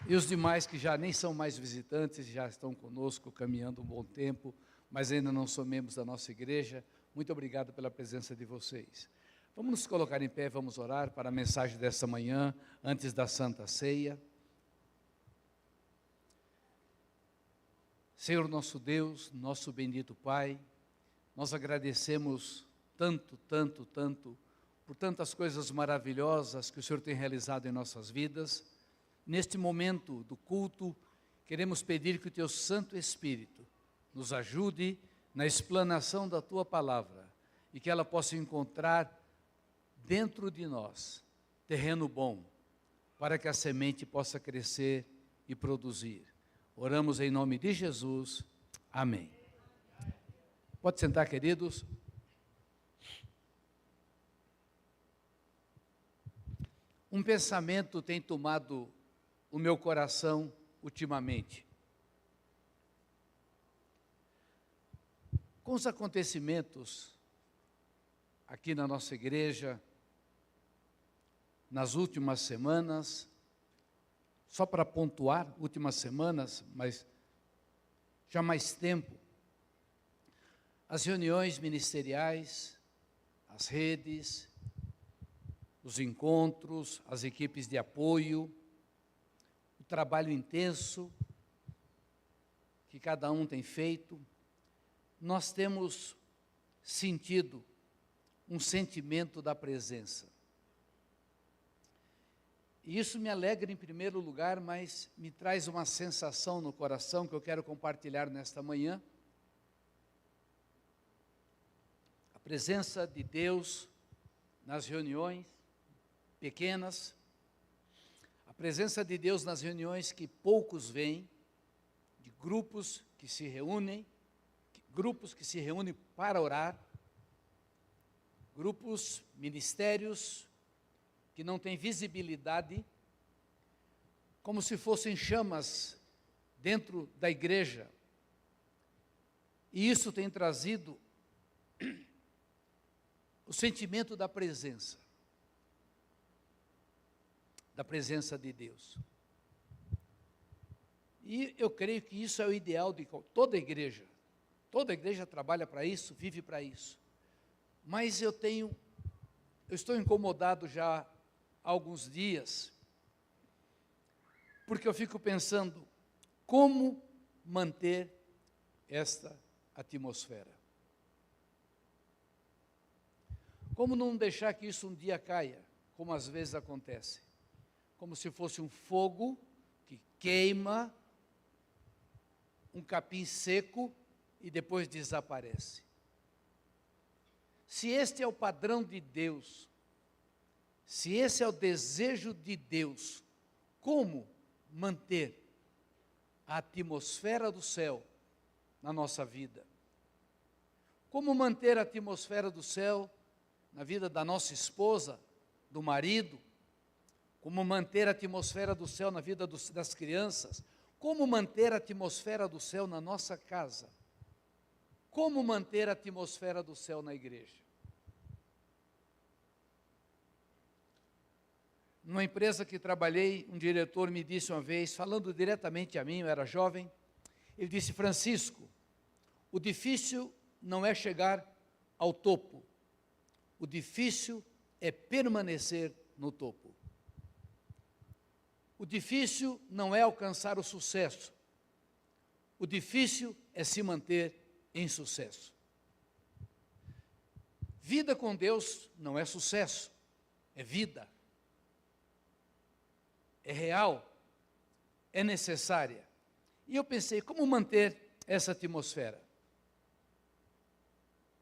E os demais que já nem são mais visitantes, já estão conosco caminhando um bom tempo, mas ainda não são membros da nossa igreja, muito obrigado pela presença de vocês. Vamos nos colocar em pé, vamos orar para a mensagem dessa manhã, antes da Santa Ceia. Senhor nosso Deus, nosso bendito Pai, nós agradecemos tanto, por tantas coisas maravilhosas que o Senhor tem realizado em nossas vidas. Neste momento do culto, queremos pedir que o Teu Santo Espírito nos ajude na explanação da Tua Palavra e que ela possa encontrar dentro de nós terreno bom, para que a semente possa crescer e produzir. Oramos em nome de Jesus. Amém. Pode sentar, queridos. Um pensamento tem tomado o meu coração ultimamente. Com os acontecimentos aqui na nossa igreja, nas últimas semanas, só para pontuar, últimas semanas, mas já mais tempo, as reuniões ministeriais, as redes, os encontros, as equipes de apoio, o trabalho intenso que cada um tem feito, nós temos sentido um sentimento da presença. E isso me alegra em primeiro lugar, mas me traz uma sensação no coração que eu quero compartilhar nesta manhã. A presença de Deus nas reuniões pequenas, a presença de Deus nas reuniões que poucos vêm, de grupos que se reúnem para orar, grupos, ministérios que não têm visibilidade, como se fossem chamas dentro da igreja. E isso tem trazido o sentimento da presença de Deus. E eu creio que isso é o ideal de toda igreja. Toda igreja trabalha para isso, vive para isso. Mas eu estou incomodado já há alguns dias, porque eu fico pensando, como manter esta atmosfera? Como não deixar que isso um dia caia, como às vezes acontece? Como se fosse um fogo que queima um capim seco e depois desaparece. Se este é o padrão de Deus, se esse é o desejo de Deus, como manter a atmosfera do céu na nossa vida? Como manter a atmosfera do céu na vida da nossa esposa, do marido? Como manter a atmosfera do céu na vida das crianças? Como manter a atmosfera do céu na nossa casa? Como manter a atmosfera do céu na igreja? Numa empresa que trabalhei, um diretor me disse uma vez, falando diretamente a mim, eu era jovem, ele disse: Francisco, o difícil não é chegar ao topo, o difícil é permanecer no topo. O difícil não é alcançar o sucesso, o difícil é se manter em sucesso. Vida com Deus não é sucesso, é vida. É real, é necessária. E eu pensei, como manter essa atmosfera?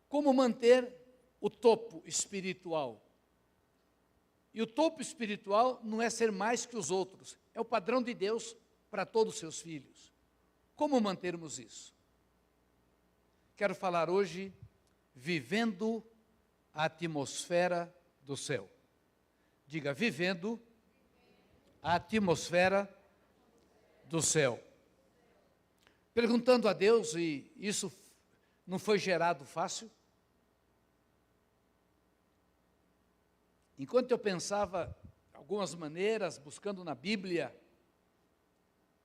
Como manter o topo espiritual? E o topo espiritual não é ser mais que os outros, é o padrão de Deus para todos os seus filhos. Como mantermos isso? Quero falar hoje, vivendo a atmosfera do céu. Diga, vivendo a atmosfera do céu. Perguntando a Deus, e isso não foi gerado fácil? Enquanto eu pensava algumas maneiras, buscando na Bíblia,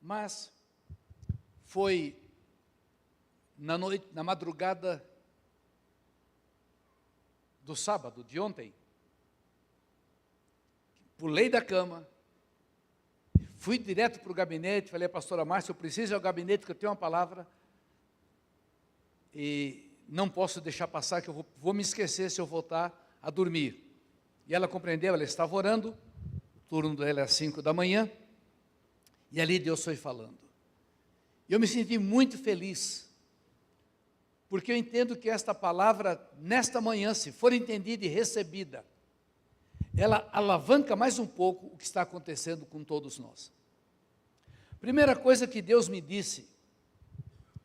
Mas foi na noite, na madrugada do sábado, de ontem, pulei da cama, fui direto para o gabinete, falei à pastora Márcia, eu preciso ir ao gabinete que eu tenho uma palavra e não posso deixar passar que eu vou me esquecer se eu voltar a dormir. E ela compreendeu, ela estava orando, o turno dela é às 5 da manhã, e ali Deus foi falando. E eu me senti muito feliz, porque eu entendo que esta palavra, nesta manhã, se for entendida e recebida, ela alavanca mais um pouco o que está acontecendo com todos nós. Primeira coisa que Deus me disse,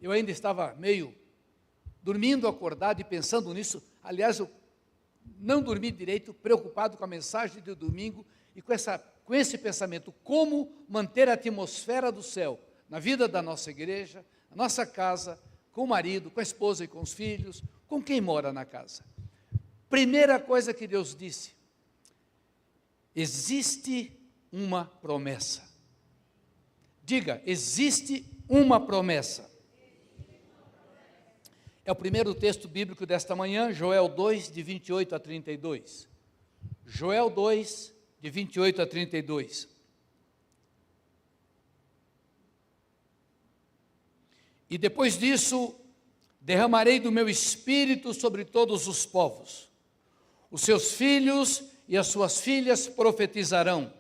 eu ainda estava meio dormindo, acordado e pensando nisso, aliás, eu não dormi direito, preocupado com a mensagem de domingo e com esse pensamento, como manter a atmosfera do céu na vida da nossa igreja, na nossa casa, com o marido, com a esposa e com os filhos, com quem mora na casa. Primeira coisa que Deus disse, existe uma promessa. Diga, existe uma promessa. É o primeiro texto bíblico desta manhã, Joel 2, de 28 a 32. Joel 2, de 28 a 32. E depois disso, derramarei do meu espírito sobre todos os povos. Os seus filhos e as suas filhas profetizarão.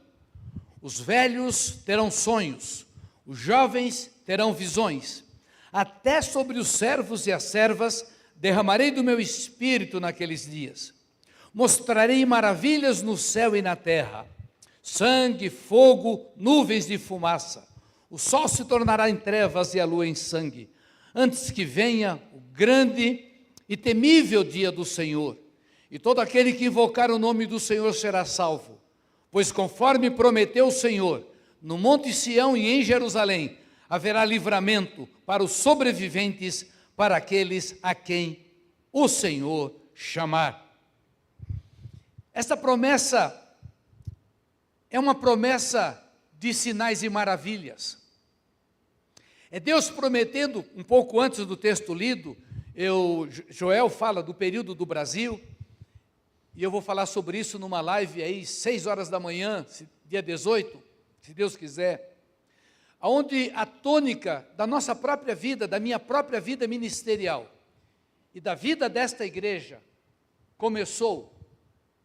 Os velhos terão sonhos, os jovens terão visões. Até sobre os servos e as servas derramarei do meu espírito naqueles dias. Mostrarei maravilhas no céu e na terra, sangue, fogo, nuvens de fumaça. O sol se tornará em trevas e a lua em sangue, antes que venha o grande e temível dia do Senhor. E todo aquele que invocar o nome do Senhor será salvo. Pois conforme prometeu o Senhor, no Monte Sião e em Jerusalém, haverá livramento para os sobreviventes, para aqueles a quem o Senhor chamar. Esta promessa é uma promessa de sinais e maravilhas. É Deus prometendo, um pouco antes do texto lido, Joel fala do período do Brasil, e eu vou falar sobre isso numa live aí, 6 horas da manhã, dia 18, se Deus quiser, onde a tônica da nossa própria vida, da minha própria vida ministerial e da vida desta igreja, começou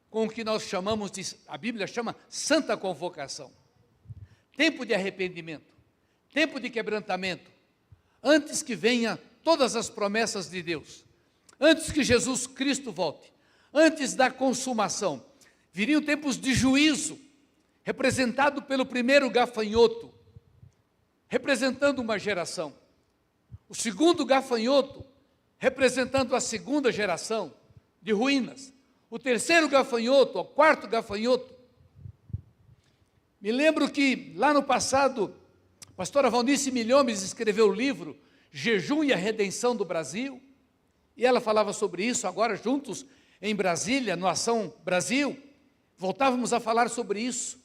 com o que nós chamamos de, a Bíblia chama santa convocação, tempo de arrependimento, tempo de quebrantamento, antes que venha todas as promessas de Deus, antes que Jesus Cristo volte, antes da consumação, viriam tempos de juízo, representado pelo primeiro gafanhoto, representando uma geração, o segundo gafanhoto, representando a segunda geração de ruínas, o terceiro gafanhoto, o quarto gafanhoto. Me lembro que lá no passado, a pastora Valnice Milhomes escreveu o livro Jejum e a Redenção do Brasil, e ela falava sobre isso, agora juntos em Brasília, no Ação Brasil, voltávamos a falar sobre isso,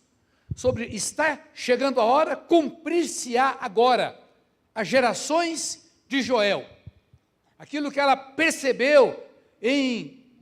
sobre está chegando a hora, cumprir-se-á agora, as gerações de Joel. Aquilo que ela percebeu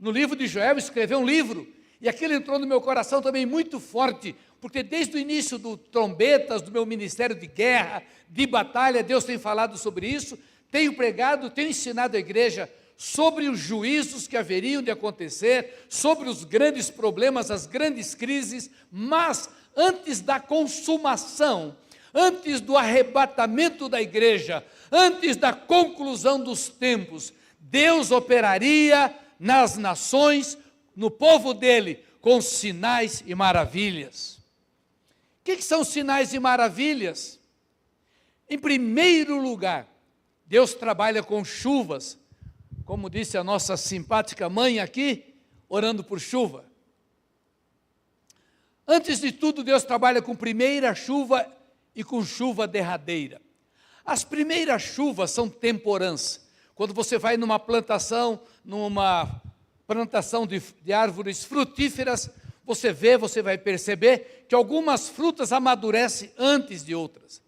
no livro de Joel, escreveu um livro, e aquilo entrou no meu coração também muito forte, porque desde o início do trombetas, do meu ministério de guerra, de batalha, Deus tem falado sobre isso, tenho pregado, tenho ensinado a igreja sobre os juízos que haveriam de acontecer, sobre os grandes problemas, as grandes crises, mas antes da consumação, antes do arrebatamento da igreja, antes da conclusão dos tempos, Deus operaria nas nações, no povo dele, com sinais e maravilhas. O que são sinais e maravilhas? Em primeiro lugar, Deus trabalha com chuvas, como disse a nossa simpática mãe aqui, orando por chuva. Antes de tudo, Deus trabalha com primeira chuva e com chuva derradeira. As primeiras chuvas são temporãs. Quando você vai numa plantação de árvores frutíferas, você vai perceber que algumas frutas amadurecem antes de outras.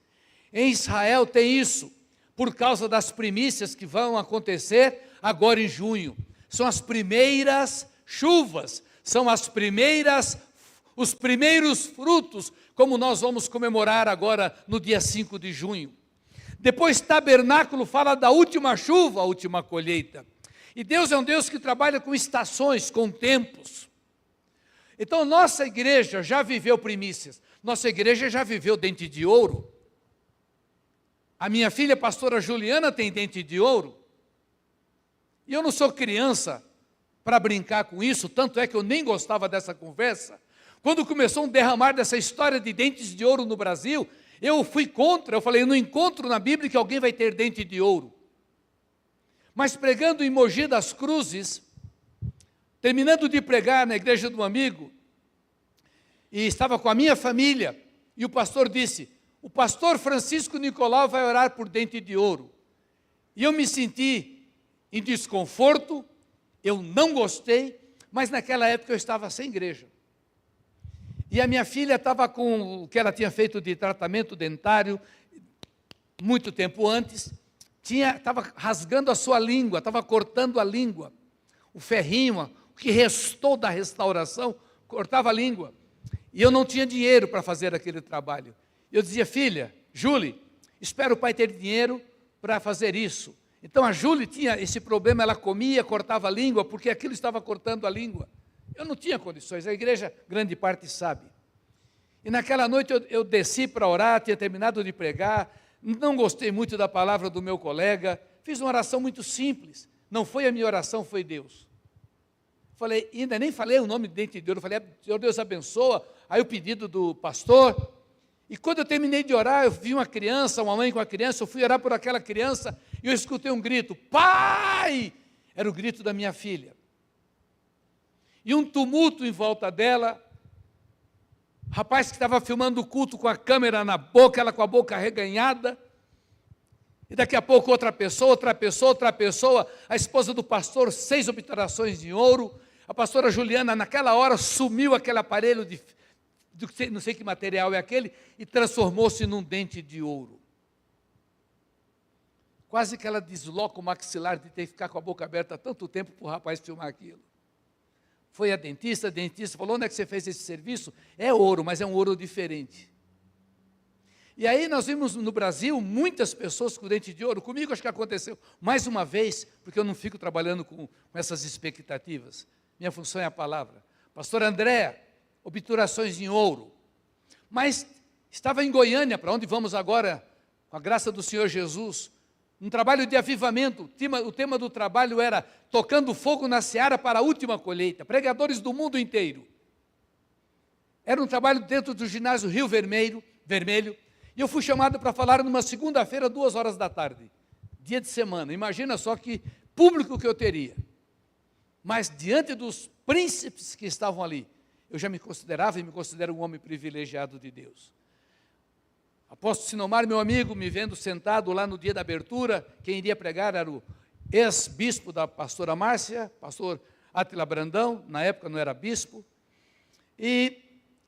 Em Israel tem isso, por causa das primícias que vão acontecer agora em junho. São as primeiras chuvas, são os primeiros frutos, como nós vamos comemorar agora no dia 5 de junho. Depois tabernáculo fala da última chuva, a última colheita. E Deus é um Deus que trabalha com estações, com tempos. Então nossa igreja já viveu primícias, nossa igreja já viveu dente de ouro. A minha filha, a pastora Juliana, tem dente de ouro. E eu não sou criança para brincar com isso, tanto é que eu nem gostava dessa conversa. Quando começou um derramar dessa história de dentes de ouro no Brasil, eu fui contra, eu falei, eu não encontro na Bíblia que alguém vai ter dente de ouro. Mas pregando em Mogi das Cruzes, terminando de pregar na igreja de um amigo, e estava com a minha família, e o pastor disse, o pastor Francisco Nicolau vai orar por dente de ouro. E eu me senti em desconforto, eu não gostei, mas naquela época eu estava sem igreja. E a minha filha estava com o que ela tinha feito de tratamento dentário, muito tempo antes, estava rasgando a sua língua, estava cortando a língua. O ferrinho, o que restou da restauração, cortava a língua. E eu não tinha dinheiro para fazer aquele trabalho. Eu dizia, filha, Julie, espera o pai ter dinheiro para fazer isso. Então a Julie tinha esse problema, ela comia, cortava a língua, porque aquilo estava cortando a língua. Eu não tinha condições, a igreja, grande parte sabe. E naquela noite eu desci para orar, tinha terminado de pregar, não gostei muito da palavra do meu colega, fiz uma oração muito simples. Não foi a minha oração, foi Deus. Falei, ainda nem falei o nome de dente de ouro, falei, Senhor Deus abençoa, aí o pedido do pastor. E quando eu terminei de orar, eu vi uma criança, uma mãe com a criança, eu fui orar por aquela criança, e eu escutei um grito, pai! Era o grito da minha filha. E um tumulto em volta dela, rapaz que estava filmando o culto com a câmera na boca, ela com a boca arreganhada, e daqui a pouco outra pessoa, a esposa do pastor, 6 obturações em ouro, a pastora Juliana, naquela hora, sumiu aquele aparelho não sei que material é aquele, e transformou-se num dente de ouro. Quase que ela desloca o maxilar de ter que ficar com a boca aberta tanto tempo para o rapaz filmar aquilo. Foi a dentista falou, onde é que você fez esse serviço? É ouro, mas é um ouro diferente. E aí nós vimos no Brasil muitas pessoas com dente de ouro. Comigo acho que aconteceu mais uma vez, porque eu não fico trabalhando com essas expectativas. Minha função é a palavra. Pastor André, obturações em ouro. Mas estava em Goiânia, para onde vamos agora, com a graça do Senhor Jesus, um trabalho de avivamento. O tema do trabalho era tocando fogo na seara para a última colheita. Pregadores do mundo inteiro. Era um trabalho dentro do ginásio Rio Vermelho, e eu fui chamado para falar numa segunda-feira, 2 horas da tarde, dia de semana. Imagina só que público que eu teria. Mas diante dos príncipes que estavam ali, eu já me considerava e me considero um homem privilegiado de Deus. Apóstolo Sinomar, meu amigo, me vendo sentado lá no dia da abertura, quem iria pregar era o ex-bispo da pastora Márcia, pastor Átila Brandão, na época não era bispo, e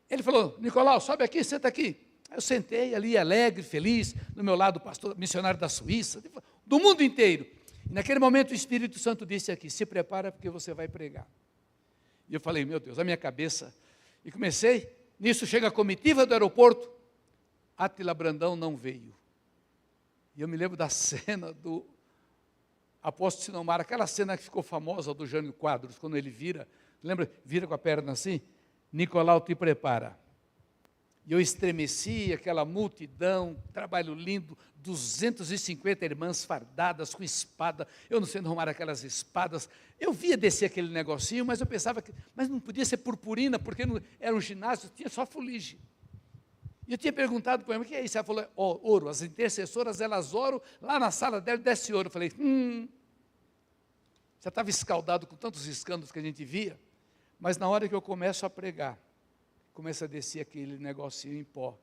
ele falou, Nicolau, sobe aqui, senta aqui. Eu sentei ali, alegre, feliz, do meu lado o pastor, missionário da Suíça, do mundo inteiro. E naquele momento o Espírito Santo disse aqui, se prepara porque você vai pregar. E eu falei, meu Deus, a minha cabeça, e comecei, nisso chega a comitiva do aeroporto, Átila Brandão não veio. E eu me lembro da cena do apóstolo Sinomar, aquela cena que ficou famosa do Jânio Quadros, quando ele vira, lembra, vira com a perna assim, Nicolau, te prepara. E eu estremeci, aquela multidão, trabalho lindo, 250 irmãs fardadas com espada, eu não sei onde arrumar aquelas espadas, eu via descer aquele negocinho, mas eu pensava que, mas não podia ser purpurina, porque não, era um ginásio, tinha só fuligem. E eu tinha perguntado para ela, o que é isso? Ela falou, ouro, as intercessoras, elas oram, lá na sala dela desce ouro. Eu falei, já estava escaldado com tantos escândalos que a gente via, mas na hora que eu começo a pregar, começa a descer aquele negocinho em pó.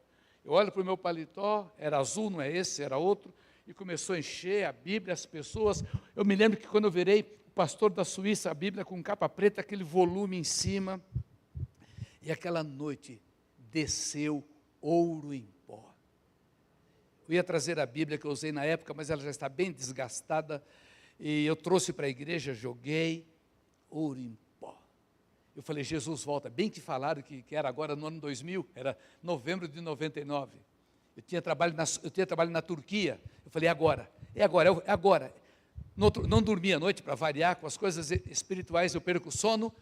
Eu olho para o meu paletó, era azul, não é esse, era outro, e começou a encher a Bíblia, as pessoas. Eu me lembro que quando eu virei o pastor da Suíça, a Bíblia com capa preta, aquele volume em cima, e aquela noite desceu ouro em pó. Eu ia trazer a Bíblia que eu usei na época, mas ela já está bem desgastada. E eu trouxe para a igreja, joguei, ouro em pó. Eu falei, Jesus volta. Bem que falaram que era agora no ano 2000, era novembro de 99. Eu tinha trabalho na Turquia. Eu falei, é agora. Não dormia à noite para variar, com as coisas espirituais eu perco o sono.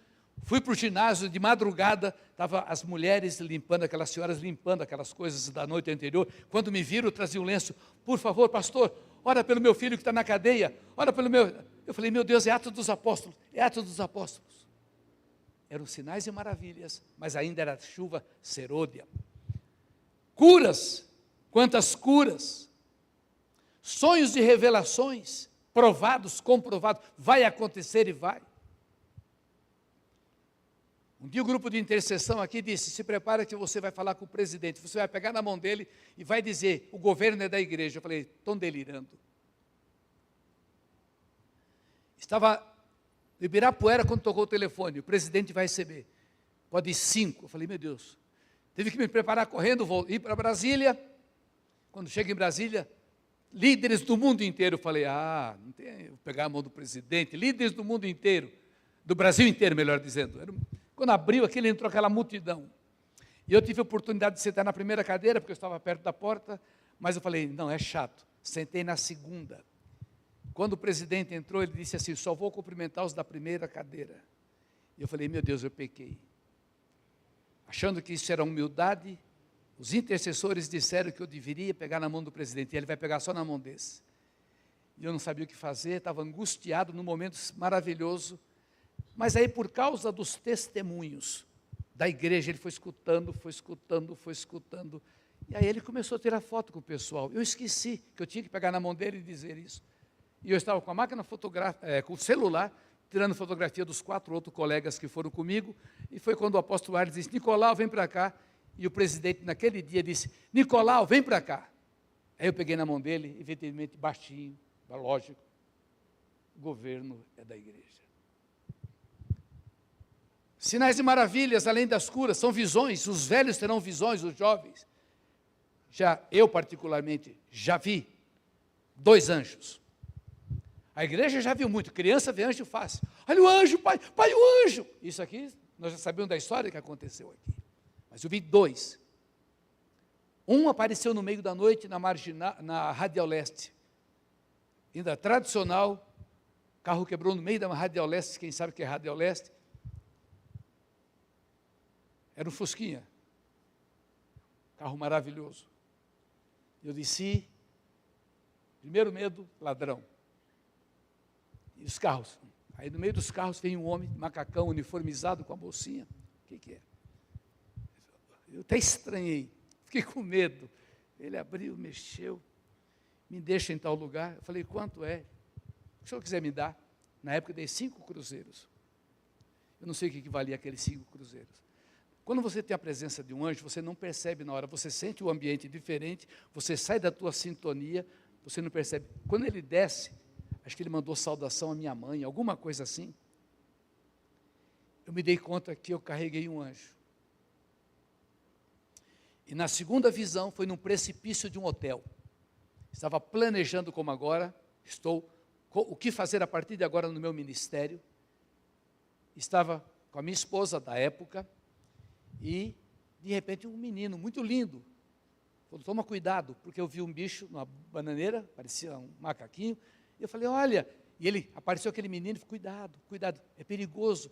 Fui para o ginásio de madrugada, estavam as mulheres limpando, aquelas senhoras limpando aquelas coisas da noite anterior. Quando me viram, eu trazia um lenço. Por favor, pastor, ora pelo meu filho que está na cadeia, ora pelo meu... Eu falei, meu Deus, é Atos dos Apóstolos, é Atos dos Apóstolos. Eram sinais e maravilhas, mas ainda era chuva serôdia. Curas, quantas curas. Sonhos de revelações, provados, comprovados, vai acontecer e vai. Um dia o grupo de intercessão aqui disse, se prepara que você vai falar com o presidente, você vai pegar na mão dele e vai dizer, o governo é da igreja. Eu falei, estão delirando. Estava no Ibirapuera quando tocou o telefone, o presidente vai receber. Pode ir 5. Eu falei, meu Deus. Tive que me preparar correndo, vou ir para Brasília. Quando chego em Brasília, líderes do mundo inteiro. Eu falei, não tem, vou pegar a mão do presidente, líderes do mundo inteiro, do Brasil inteiro, melhor dizendo. Quando abriu aquilo, entrou aquela multidão. E eu tive a oportunidade de sentar na primeira cadeira, porque eu estava perto da porta, mas eu falei, não, é chato. Sentei na segunda. Quando o presidente entrou, ele disse assim, só vou cumprimentar os da primeira cadeira. E eu falei, meu Deus, eu pequei. Achando que isso era humildade, os intercessores disseram que eu deveria pegar na mão do presidente, e ele vai pegar só na mão desse. E eu não sabia o que fazer, estava angustiado num momento maravilhoso. Mas aí, por causa dos testemunhos da igreja, ele foi escutando. E aí ele começou a tirar foto com o pessoal. Eu esqueci que eu tinha que pegar na mão dele e dizer isso. E eu estava com a máquina fotográfica, com o celular, tirando fotografia dos 4 outros colegas que foram comigo. E foi quando o apóstolo Arles disse, Nicolau, vem para cá. E o presidente, naquele dia, disse, Nicolau, vem para cá. Aí eu peguei na mão dele, evidentemente, baixinho, lógico. O governo é da igreja. Sinais e maravilhas, além das curas, são visões. Os velhos terão visões, os jovens. Eu particularmente, já vi 2 anjos. A igreja já viu muito, criança vê anjo fácil. Olha o anjo, pai, o anjo. Isso aqui, nós já sabemos da história que aconteceu aqui. Mas eu vi 2. Um apareceu no meio da noite na Radial Leste. Ainda tradicional, o carro quebrou no meio da Radial Leste, quem sabe o que é Radial Leste? Era um Fusquinha, carro maravilhoso. Eu desci, primeiro medo, ladrão. E os carros. Aí no meio dos carros vem um homem, macacão, uniformizado com a bolsinha. O que é? Eu até estranhei, fiquei com medo. Ele abriu, mexeu, me deixa em tal lugar. Eu falei, quanto é? Se o senhor quiser me dar. Na época eu dei 5 cruzeiros. Eu não sei o que valia aqueles 5 cruzeiros. Quando você tem a presença de um anjo, você não percebe na hora, você sente o ambiente diferente, você sai da tua sintonia, você não percebe. Quando ele desce, acho que ele mandou saudação à minha mãe, alguma coisa assim, eu me dei conta que eu carreguei um anjo. E na segunda visão, foi num precipício de um hotel. Estava planejando como agora, o que fazer a partir de agora no meu ministério. Estava com a minha esposa da época, e, de repente, um menino muito lindo. Falou, toma cuidado, porque eu vi um bicho numa bananeira, parecia um macaquinho. E eu falei, olha, e apareceu aquele menino, cuidado, é perigoso.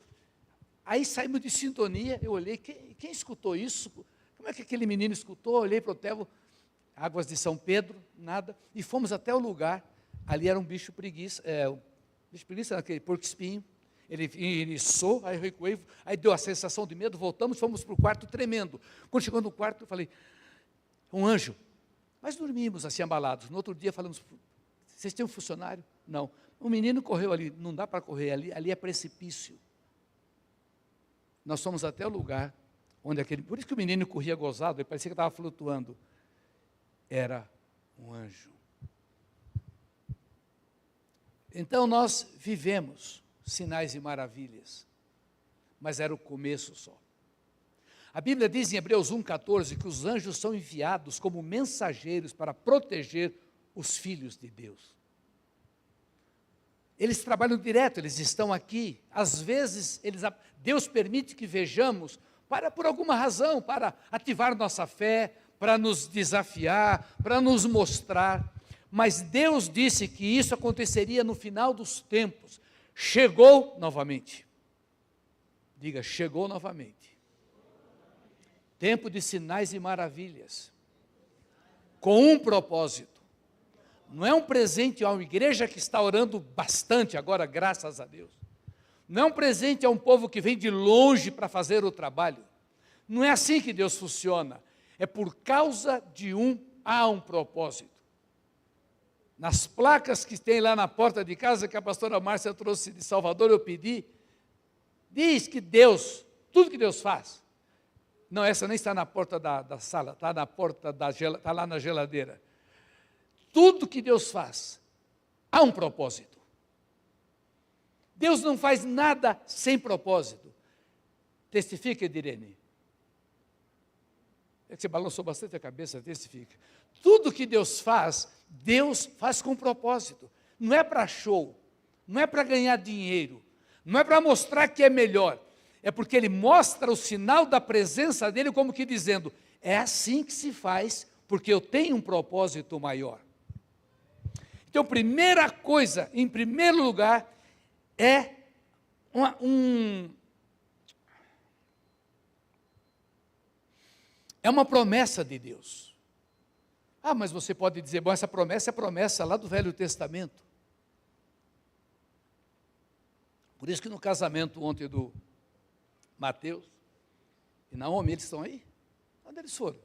Aí saímos de sintonia, eu olhei, quem escutou isso? Como é que aquele menino escutou? Eu olhei para o hotel, Águas de São Pedro, nada, e fomos até o lugar. Ali era um bicho preguiça, aquele porco-espinho. Ele iniçou, aí recuei, aí deu a sensação de medo, voltamos, fomos para o quarto tremendo. Quando chegou no quarto, eu falei, um anjo. Mas dormimos assim abalados. No outro dia falamos, vocês têm um funcionário? Não. O menino correu ali, não dá para correr, ali é precipício. Nós fomos até o lugar onde por isso que o menino corria gozado, ele parecia que estava flutuando. Era um anjo. Então nós vivemos sinais e maravilhas, mas era o começo só. A Bíblia diz em Hebreus 1,14 que os anjos são enviados como mensageiros para proteger os filhos de Deus. Eles trabalham direto, eles estão aqui. Às vezes, Deus permite que vejamos por alguma razão, para ativar nossa fé, para nos desafiar, para nos mostrar. Mas Deus disse que isso aconteceria no final dos tempos. Chegou novamente. Diga, chegou novamente. Tempo de sinais e maravilhas. Com um propósito. Não é um presente a uma igreja que está orando bastante agora, graças a Deus. Não é um presente a um povo que vem de longe para fazer o trabalho. Não é assim que Deus funciona. É por causa de há um propósito. Nas placas que tem lá na porta de casa, que a pastora Márcia trouxe de Salvador, eu pedi, diz que Deus, tudo que Deus faz, não, essa nem está na porta da sala, está na porta está lá na geladeira. Tudo que Deus faz, há um propósito. Deus não faz nada sem propósito. Testifica, Edirene. É que você balançou bastante a cabeça, testifica. Tudo que Deus faz com propósito. Não é para show, não é para ganhar dinheiro, não é para mostrar que é melhor. É porque Ele mostra o sinal da presença dEle como que dizendo, é assim que se faz, porque eu tenho um propósito maior. Então, primeira coisa, em primeiro lugar, é uma promessa de Deus. Ah, mas você pode dizer, bom, essa promessa é promessa lá do Velho Testamento. Por isso que no casamento ontem do Mateus e Naomi, eles estão aí? Onde eles foram?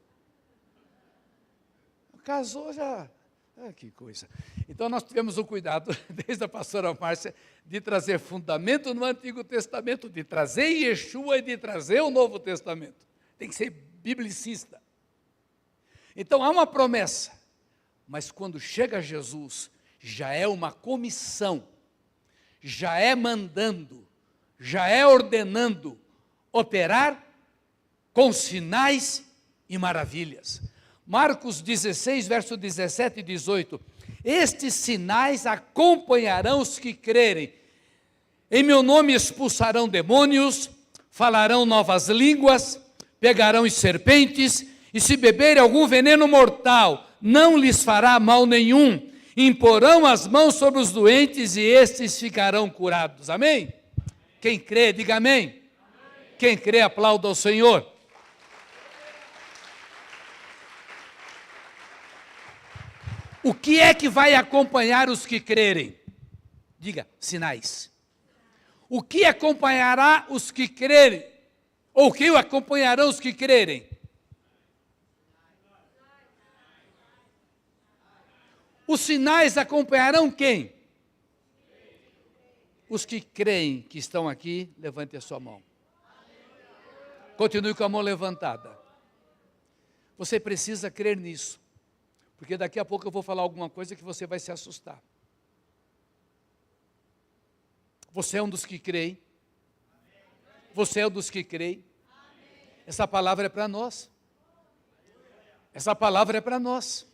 Casou já. Ah, que coisa. Então nós tivemos o cuidado, desde a pastora Márcia, de trazer fundamento no Antigo Testamento, de trazer Yeshua e de trazer o Novo Testamento. Tem que ser biblicista. Então há uma promessa, mas quando chega Jesus, já é uma comissão, já é mandando, já é ordenando operar com sinais e maravilhas. Marcos 16, verso 17 e 18. Estes sinais acompanharão os que crerem. Em meu nome expulsarão demônios, falarão novas línguas, pegarão as serpentes, e se beberem algum veneno mortal, não lhes fará mal nenhum. Imporão as mãos sobre os doentes e estes ficarão curados. Amém? Quem crê, diga amém. Amém. Quem crê, aplauda ao Senhor. O que é que vai acompanhar os que crerem? Diga, sinais. O que acompanhará os que crerem? Ou o que acompanharão os que crerem? Os sinais acompanharão quem? Os que creem que estão aqui, levante a sua mão. Continue com a mão levantada. Você precisa crer nisso. Porque daqui a pouco eu vou falar alguma coisa que você vai se assustar. Você é um dos que creem. Você é um dos que creem. Essa palavra é para nós. Essa palavra é para nós.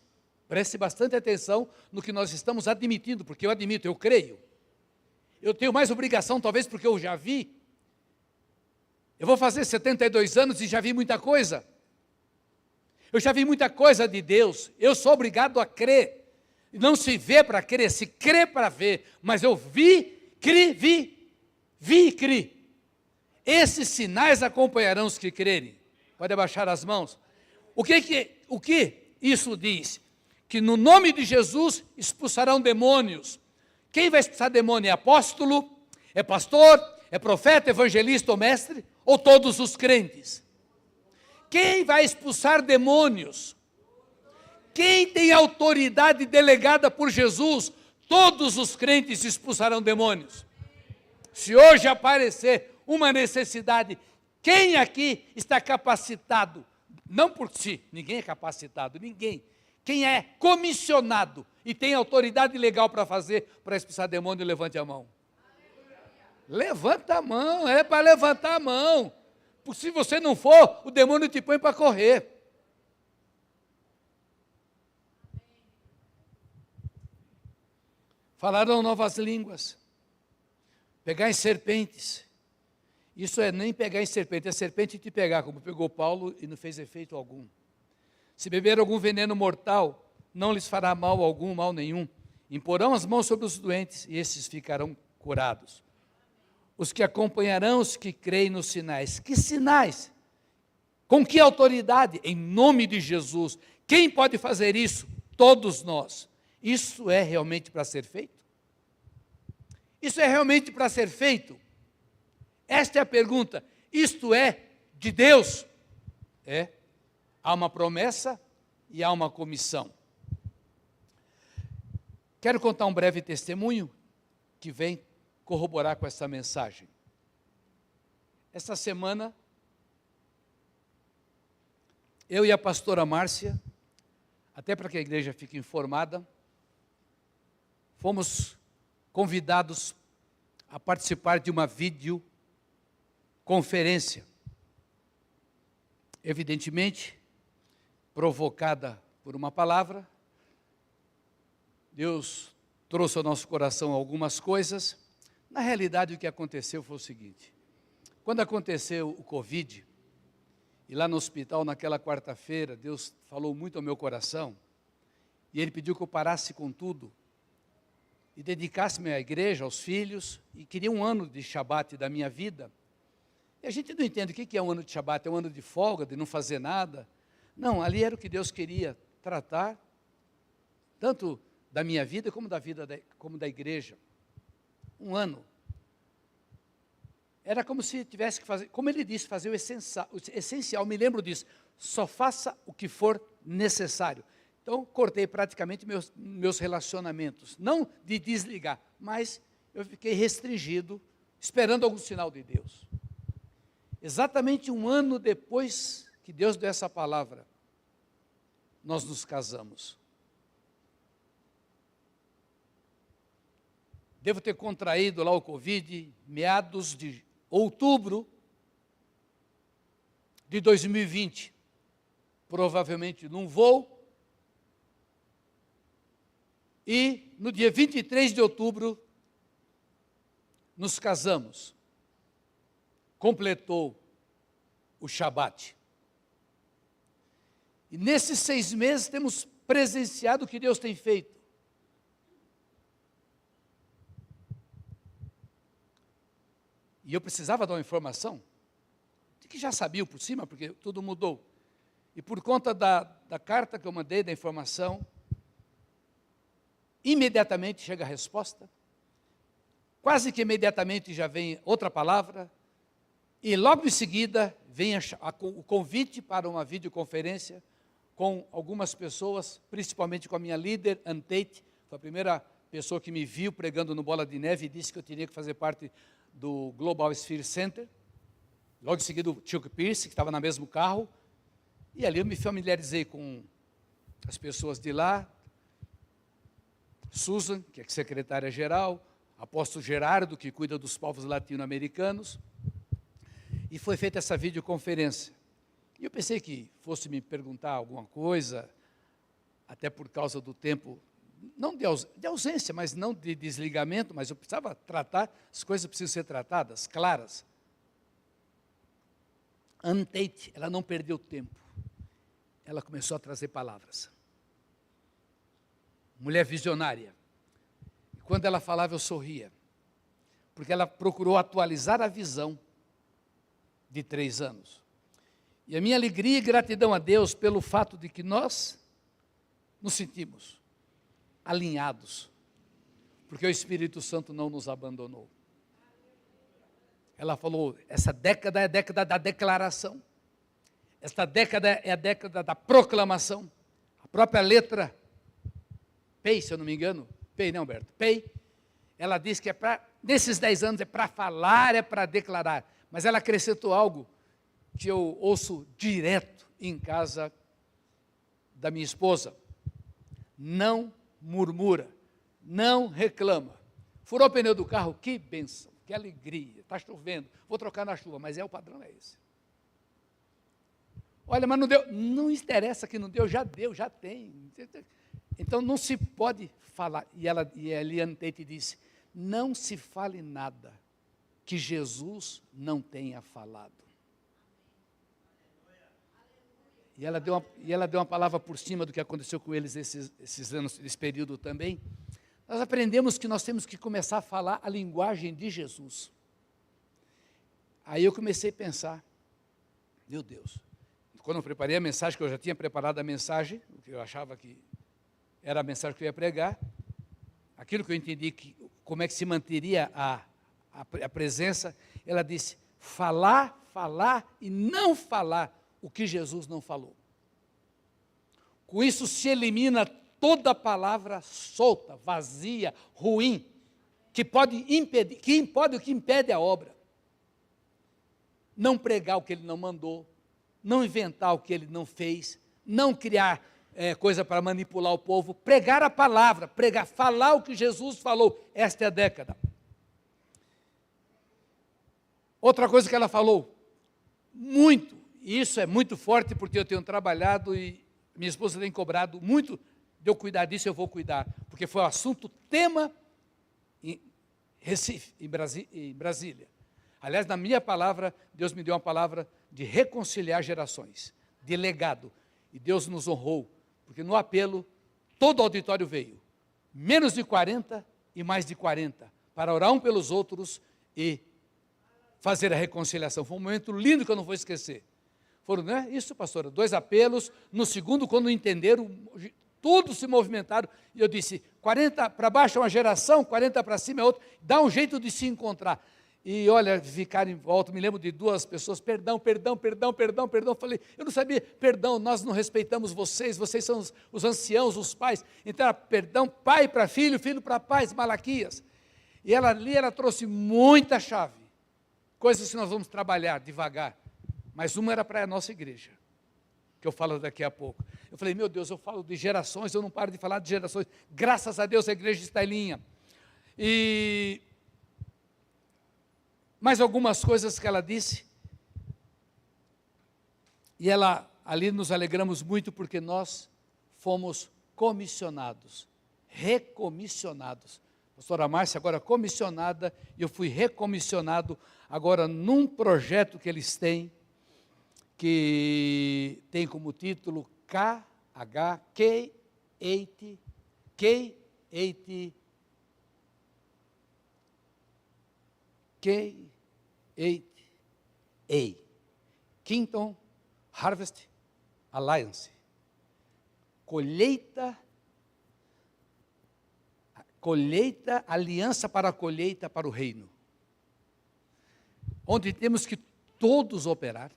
Preste bastante atenção no que nós estamos admitindo, porque eu admito, eu creio. Eu tenho mais obrigação, talvez, porque eu já vi. Eu vou fazer 72 anos e já vi muita coisa. Eu já vi muita coisa de Deus. Eu sou obrigado a crer. Não se vê para crer, se crê para ver. Mas eu vi e criei. Esses sinais acompanharão os que crerem. Pode abaixar as mãos. O que isso diz? Que no nome de Jesus expulsarão demônios. Quem vai expulsar demônio? É apóstolo? É pastor? É profeta, evangelista ou mestre? Ou todos os crentes? Quem vai expulsar demônios? Quem tem autoridade delegada por Jesus? Todos os crentes expulsarão demônios. Se hoje aparecer uma necessidade, quem aqui está capacitado? Não por si, ninguém é capacitado, ninguém. Quem é comissionado e tem autoridade legal para fazer, para expulsar demônio, levante a mão. Levanta a mão, é para levantar a mão. Se você não for, o demônio te põe para correr. Falaram novas línguas. Pegar em serpentes. Isso é nem pegar em serpente, é serpente te pegar, como pegou Paulo e não fez efeito algum. Se beber algum veneno mortal, não lhes fará mal algum, mal nenhum. Imporão as mãos sobre os doentes e esses ficarão curados. Os que acompanharão os que creem nos sinais. Que sinais? Com que autoridade? Em nome de Jesus. Quem pode fazer isso? Todos nós. Isso é realmente para ser feito? Isso é realmente para ser feito? Esta é a pergunta. Isto é de Deus? É. Há uma promessa e há uma comissão. Quero contar um breve testemunho que vem corroborar com essa mensagem. Esta semana, eu e a pastora Márcia, até para que a igreja fique informada, fomos convidados a participar de uma videoconferência. Evidentemente, provocada por uma palavra, Deus trouxe ao nosso coração algumas coisas. Na realidade, o que aconteceu foi o seguinte: quando aconteceu o Covid, e lá no hospital, naquela quarta-feira, Deus falou muito ao meu coração, e Ele pediu que eu parasse com tudo, e dedicasse-me à igreja, aos filhos, e queria um ano de Shabat da minha vida. E a gente não entende o que é um ano de Shabat, é um ano de folga, de não fazer nada. Não, ali era o que Deus queria tratar, tanto da minha vida como da igreja. Um ano. Era como se tivesse que fazer, como ele disse, fazer o essencial, me lembro disso, só faça o que for necessário. Então, cortei praticamente meus relacionamentos, não de desligar, mas eu fiquei restringido, esperando algum sinal de Deus. Exatamente um ano depois que Deus deu essa palavra, nós nos casamos. Devo ter contraído lá o Covid, meados de outubro de 2020, provavelmente num voo, e no dia 23 de outubro, nos casamos. Completou o Shabat. E nesses 6 meses temos presenciado o que Deus tem feito. E eu precisava dar uma informação, que já sabiam por cima, porque tudo mudou. E por conta da carta que eu mandei, da informação, imediatamente chega a resposta, quase que imediatamente já vem outra palavra, e logo em seguida vem o convite para uma videoconferência com algumas pessoas, principalmente com a minha líder, Ann Tate, foi a primeira pessoa que me viu pregando no Bola de Neve e disse que eu tinha que fazer parte do Global Sphere Center. Logo em seguida o Chuck Pierce, que estava no mesmo carro, e ali eu me familiarizei com as pessoas de lá, Susan, que é secretária-geral, apóstolo Gerardo, que cuida dos povos latino-americanos, e foi feita essa videoconferência. E eu pensei que fosse me perguntar alguma coisa, até por causa do tempo, não de ausência, mas não de desligamento, mas eu precisava tratar, as coisas precisam ser tratadas, claras. Ann Tate, ela não perdeu tempo, ela começou a trazer palavras. Mulher visionária. E quando ela falava, eu sorria, porque ela procurou atualizar a visão de 3 anos. E a minha alegria e gratidão a Deus pelo fato de que nós nos sentimos alinhados, porque o Espírito Santo não nos abandonou. Ela falou, essa década é a década da declaração, esta década é a década da proclamação. A própria letra Pei, se eu não me engano, Pei, não, Humberto, Pei, ela diz que nesses 10 anos é para falar, é para declarar, mas ela acrescentou algo que eu ouço direto em casa da minha esposa: não murmura, não reclama. Furou o pneu do carro, que bênção, que alegria, está chovendo, vou trocar na chuva, mas o padrão é esse. Olha, mas não deu. Não interessa que não deu, já tem. Então não se pode falar. E a Eliane Tate disse, não se fale nada que Jesus não tenha falado. E ela deu uma palavra por cima do que aconteceu com eles esses anos, esse período também. Nós aprendemos que nós temos que começar a falar a linguagem de Jesus. Aí eu comecei a pensar, meu Deus, quando eu preparei a mensagem, que eu já tinha preparado a mensagem, o que eu achava que era a mensagem que eu ia pregar, aquilo que eu entendi, como é que se manteria a presença, ela disse, falar e não falar o que Jesus não falou. Com isso se elimina toda palavra solta, vazia, ruim, que impede a obra. Não pregar o que ele não mandou, não inventar o que ele não fez, não criar coisa para manipular o povo, pregar a palavra, falar o que Jesus falou. Esta é a década. Outra coisa que ela falou, muito, e isso é muito forte porque eu tenho trabalhado e minha esposa tem cobrado muito de eu cuidar disso, eu vou cuidar, porque foi o assunto tema em Recife, em Brasília. Aliás, na minha palavra, Deus me deu uma palavra de reconciliar gerações, de legado. E Deus nos honrou, porque no apelo, todo o auditório veio. Menos de 40 e mais de 40, para orar um pelos outros e fazer a reconciliação. Foi um momento lindo que eu não vou esquecer. Foram, né? Isso, pastora, 2 apelos. No segundo, quando entenderam, todos se movimentaram. E eu disse, 40 para baixo é uma geração, 40 para cima é outra. Dá um jeito de se encontrar. E olha, ficaram em volta, me lembro de 2 pessoas, perdão. Falei, eu não sabia, perdão, nós não respeitamos vocês são os anciãos, os pais. Então era perdão, pai para filho, filho para pais, Malaquias. E ela trouxe muita chave, coisas que nós vamos trabalhar devagar. Mas uma era para a nossa igreja, que eu falo daqui a pouco. Eu falei, meu Deus, eu falo de gerações, eu não paro de falar de gerações. Graças a Deus a igreja está em linha. E mais algumas coisas que ela disse. E ali nos alegramos muito porque nós fomos comissionados, recomissionados. A pastora Márcia agora comissionada, e eu fui recomissionado agora num projeto que eles têm, que tem como título K8A, Kingdom Harvest Alliance, aliança para a colheita para o reino, onde temos que todos operar,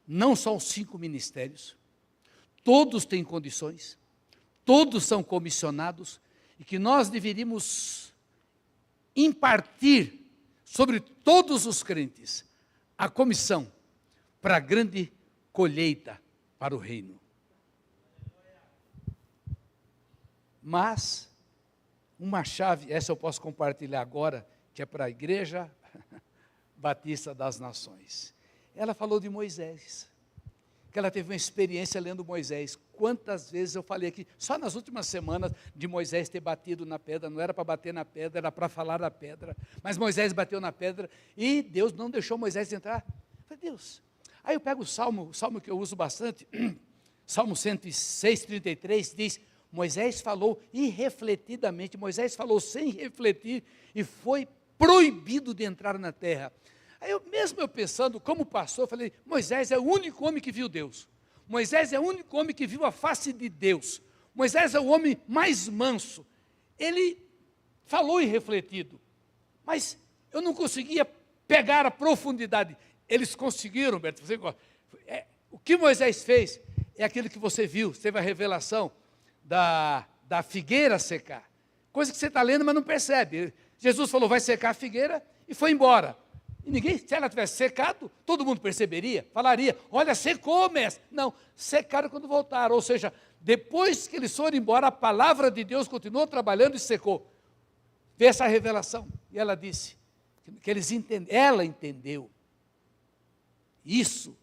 não só os 5 ministérios, todos têm condições, todos são comissionados, e que nós deveríamos impartir sobre todos os crentes a comissão para a grande colheita para o reino. Mas uma chave, essa eu posso compartilhar agora, que é para a Igreja Batista das Nações. Ela falou de Moisés, que ela teve uma experiência lendo Moisés. Quantas vezes eu falei aqui, só nas últimas semanas, de Moisés ter batido na pedra, não era para bater na pedra, era para falar da pedra, mas Moisés bateu na pedra, e Deus não deixou Moisés entrar. Eu falei, Deus, aí eu pego o salmo que eu uso bastante, Salmo 106, 33, diz, Moisés falou irrefletidamente, Moisés falou sem refletir, e foi proibido de entrar na terra. Aí eu pensando, como pastor, falei, Moisés é o único homem que viu Deus. Moisés é o único homem que viu a face de Deus. Moisés é o homem mais manso. Ele falou irrefletido, mas eu não conseguia pegar a profundidade. Eles conseguiram, Beto. O que Moisés fez é aquilo que você viu, teve a revelação da figueira secar. Coisa que você está lendo, mas não percebe. Jesus falou, vai secar a figueira, e foi embora. E ninguém, se ela tivesse secado, todo mundo perceberia, falaria, olha, secou, mestre. Não, secaram quando voltaram, ou seja, depois que eles foram embora, a palavra de Deus continuou trabalhando e secou. Vê essa revelação. E ela disse, ela entendeu. Isso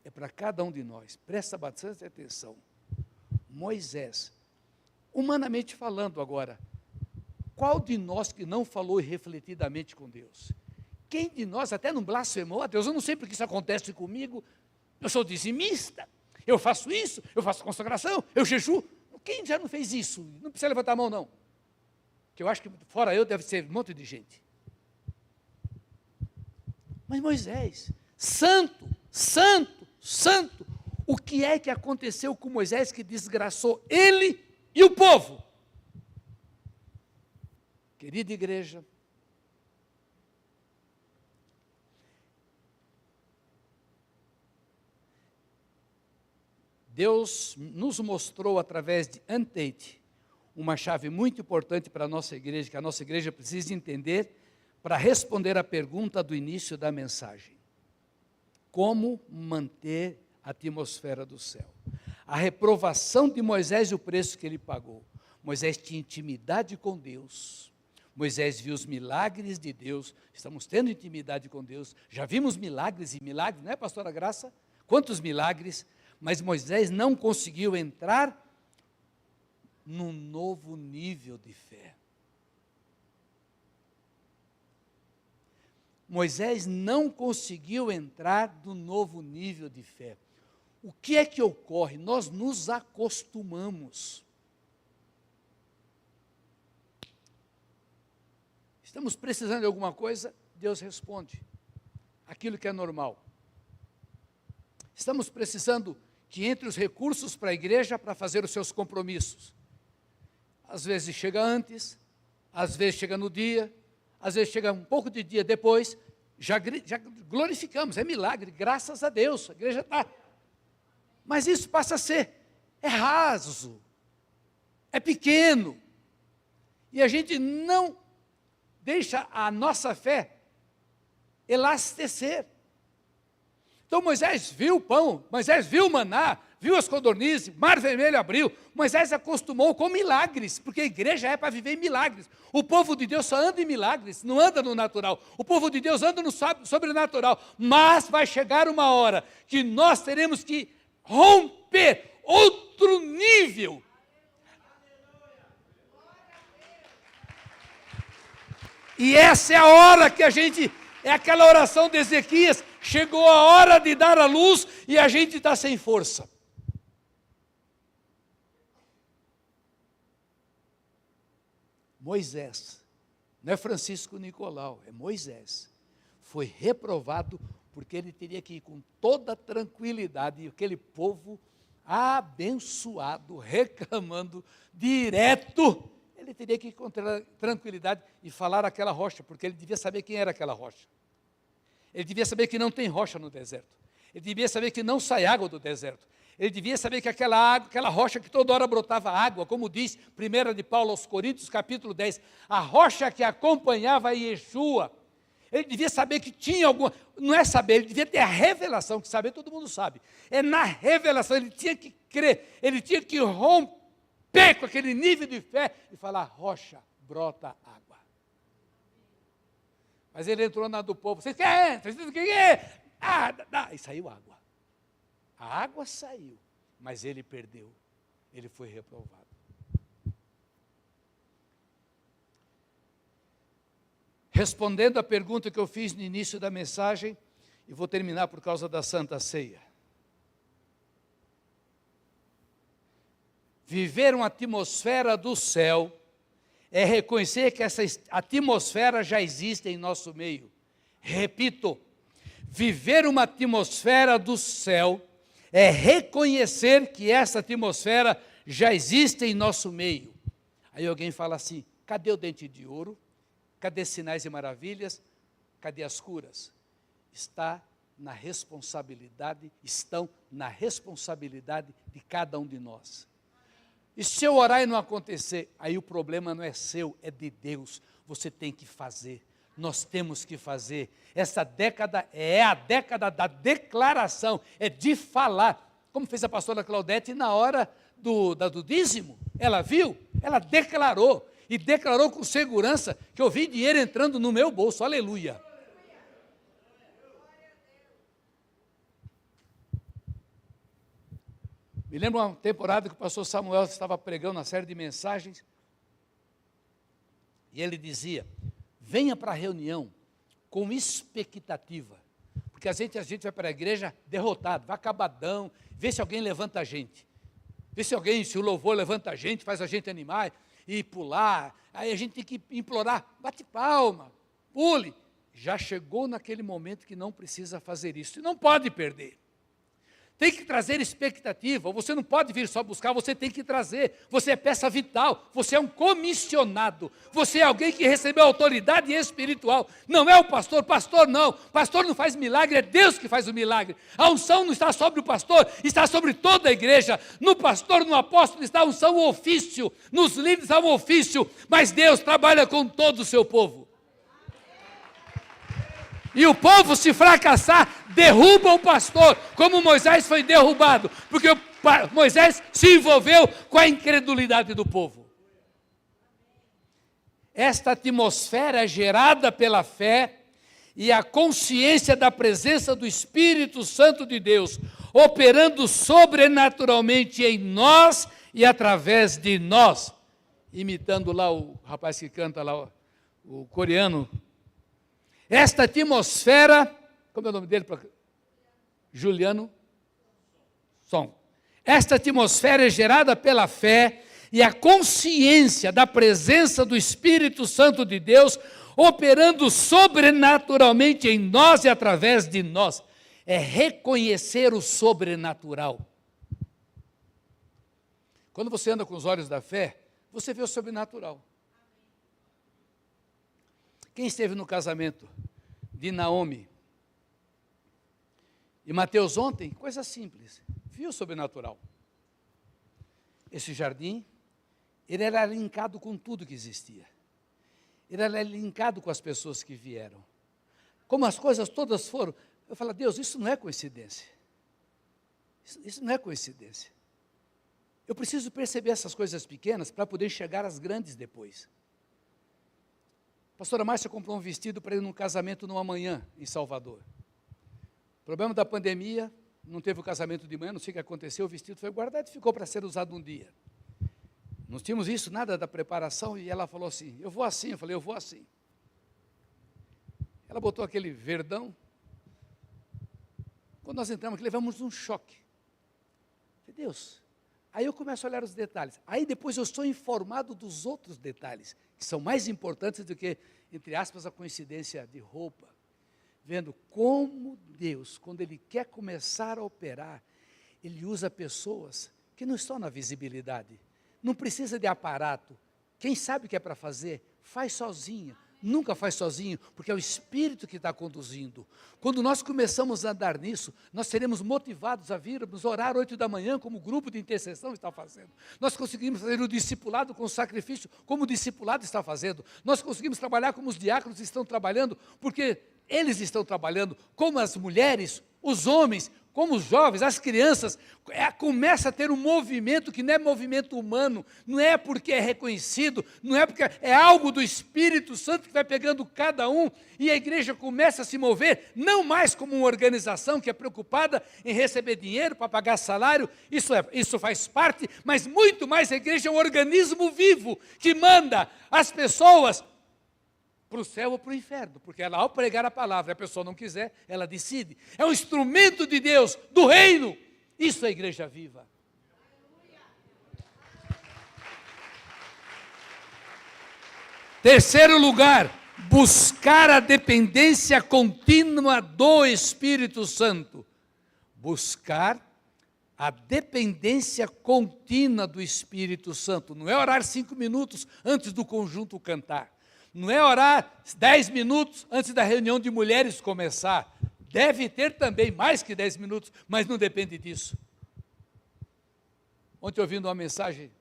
é para cada um de nós. Presta bastante atenção. Moisés, humanamente falando agora, qual de nós que não falou refletidamente com Deus? Quem de nós até não blasfemou a Deus? Eu não sei porque isso acontece comigo, eu sou dizimista, eu faço isso, eu faço consagração, eu jejuo. Quem já não fez isso? Não precisa levantar a mão, não. Que eu acho que fora eu deve ser um monte de gente. Mas Moisés, santo, santo, santo, o que é que aconteceu com Moisés que desgraçou ele e o povo? Querida igreja, Deus nos mostrou através de Antate uma chave muito importante para a nossa igreja, que a nossa igreja precisa entender para responder à pergunta do início da mensagem. Como manter a atmosfera do céu? A reprovação de Moisés e o preço que ele pagou. Moisés tinha intimidade com Deus. Moisés viu os milagres de Deus. Estamos tendo intimidade com Deus. Já vimos milagres e milagres, não é, pastora Graça? Quantos milagres? Mas Moisés não conseguiu entrar num novo nível de fé. Moisés não conseguiu entrar no novo nível de fé. O que é que ocorre? Nós nos acostumamos. Estamos precisando de alguma coisa, Deus responde. Aquilo que é normal. Estamos precisando que entre os recursos para a igreja para fazer os seus compromissos. Às vezes chega antes, às vezes chega no dia, às vezes chega um pouco de dia depois, já glorificamos, é milagre, graças a Deus, a igreja está. Mas isso passa a ser, é raso, é pequeno, e a gente não deixa a nossa fé elastecer. Então Moisés viu o pão, Moisés viu o maná, viu as codornizes, mar vermelho abriu. Moisés acostumou com milagres, porque a igreja é para viver em milagres. O povo de Deus só anda em milagres, não anda no natural. O povo de Deus anda no sobrenatural. Mas vai chegar uma hora que nós teremos que romper outro nível. E essa é a hora que a gente, é aquela oração de Ezequias, chegou a hora de dar a luz e a gente está sem força. Moisés, não é Francisco Nicolau, é Moisés, foi reprovado porque ele teria que ir com toda tranquilidade, e aquele povo abençoado, reclamando direto, ele teria que ir com tranquilidade e falar aquela rocha, porque ele devia saber quem era aquela rocha. Ele devia saber que não tem rocha no deserto. Ele devia saber que não sai água do deserto. Ele devia saber que aquela rocha que toda hora brotava água, como diz 1 de Paulo aos Coríntios, capítulo 10, a rocha que acompanhava Yeshua. Ele devia saber que tinha alguma, não é saber, ele devia ter a revelação, que saber todo mundo sabe. É na revelação, ele tinha que crer, ele tinha que romper com aquele nível de fé e falar, rocha, brota água. Mas ele entrou na do povo, vocês querem? Vocês querem? E saiu água. A água saiu, mas ele perdeu, ele foi reprovado. Respondendo à pergunta que eu fiz no início da mensagem, e vou terminar por causa da Santa Ceia. Viver uma atmosfera do céu é reconhecer que essa atmosfera já existe em nosso meio. Repito, viver uma atmosfera do céu é reconhecer que essa atmosfera já existe em nosso meio. Aí alguém fala assim, cadê o dente de ouro? Cadê sinais e maravilhas? Cadê as curas? Estão na responsabilidade de cada um de nós. E se eu orar e não acontecer, aí o problema não é seu, é de Deus. Você tem que fazer, nós temos que fazer. Essa década é a década da declaração, é de falar. Como fez a pastora Claudete na hora do dízimo. Ela viu, ela declarou. E declarou com segurança que eu vi dinheiro entrando no meu bolso, aleluia. Me lembro uma temporada que o pastor Samuel estava pregando uma série de mensagens, e ele dizia, venha para a reunião com expectativa, porque a gente vai para a igreja derrotado, vai acabadão, vê se alguém levanta a gente, se o louvor levanta a gente, faz a gente animar e pular, aí a gente tem que implorar, bate palma, pule. Já chegou naquele momento que não precisa fazer isso, e não pode perder. Tem que trazer expectativa, você não pode vir só buscar, você tem que trazer, você é peça vital, você é um comissionado, você é alguém que recebeu autoridade espiritual, não é o pastor não faz milagre, é Deus que faz o milagre, a unção não está sobre o pastor, está sobre toda a igreja, no pastor, no apóstolo está a unção, o ofício, nos líderes há um ofício, mas Deus trabalha com todo o seu povo. E o povo, se fracassar, derruba o pastor, como Moisés foi derrubado, porque Moisés se envolveu com a incredulidade do povo. Esta atmosfera é gerada pela fé e a consciência da presença do Espírito Santo de Deus, operando sobrenaturalmente em nós e através de nós. Imitando lá o rapaz que canta lá, o coreano. Esta atmosfera, como é o nome dele? Juliano Som. Esta atmosfera é gerada pela fé e a consciência da presença do Espírito Santo de Deus operando sobrenaturalmente em nós e através de nós. É reconhecer o sobrenatural. Quando você anda com os olhos da fé, você vê o sobrenatural. Quem esteve no casamento de Naomi e Mateus ontem, coisa simples, viu o sobrenatural. Esse jardim, ele era linkado com tudo que existia. Ele era linkado com as pessoas que vieram. Como as coisas todas foram, eu falo, Deus, isso não é coincidência. Isso não é coincidência. Eu preciso perceber essas coisas pequenas para poder chegar às grandes depois. A pastora Márcia comprou um vestido para ir num casamento numa manhã em Salvador. Problema da pandemia, não teve o casamento de manhã, não sei o que aconteceu, o vestido foi guardado e ficou para ser usado um dia. Não tínhamos isso, nada da preparação, e ela falou assim, eu vou assim, eu falei, eu vou assim. Ela botou aquele verdão. Quando nós entramos aqui, levamos um choque. Falei, Deus, aí eu começo a olhar os detalhes. Aí depois eu sou informado dos outros detalhes, que são mais importantes do que, entre aspas, a coincidência de roupa. Vendo como Deus, quando Ele quer começar a operar, Ele usa pessoas que não estão na visibilidade. Não precisa de aparato. Quem sabe o que é para fazer, faz sozinho. Nunca faz sozinho, porque é o Espírito que está conduzindo. Quando nós começamos a andar nisso, nós seremos motivados a virmos orar 8 da manhã, como o grupo de intercessão está fazendo. Nós conseguimos fazer o discipulado com o sacrifício, como o discipulado está fazendo. Nós conseguimos trabalhar como os diáconos estão trabalhando, porque eles estão trabalhando, como as mulheres, os homens, como os jovens, as crianças, começa a ter um movimento que não é movimento humano, não é porque é reconhecido, não é porque é algo do Espírito Santo que vai pegando cada um, e a igreja começa a se mover, não mais como uma organização que é preocupada em receber dinheiro para pagar salário, isso faz parte, mas muito mais a igreja é um organismo vivo, que manda as pessoas para o céu ou para o inferno, porque ela, ao pregar a palavra, a pessoa não quiser, ela decide. É um instrumento de Deus, do reino. Isso é a igreja viva. Terceiro lugar, buscar a dependência contínua do Espírito Santo. Buscar a dependência contínua do Espírito Santo. Não é orar 5 minutos antes do conjunto cantar. Não é orar 10 minutos antes da reunião de mulheres começar. Deve ter também mais que 10 minutos, mas não depende disso. Ontem, ouvindo uma mensagem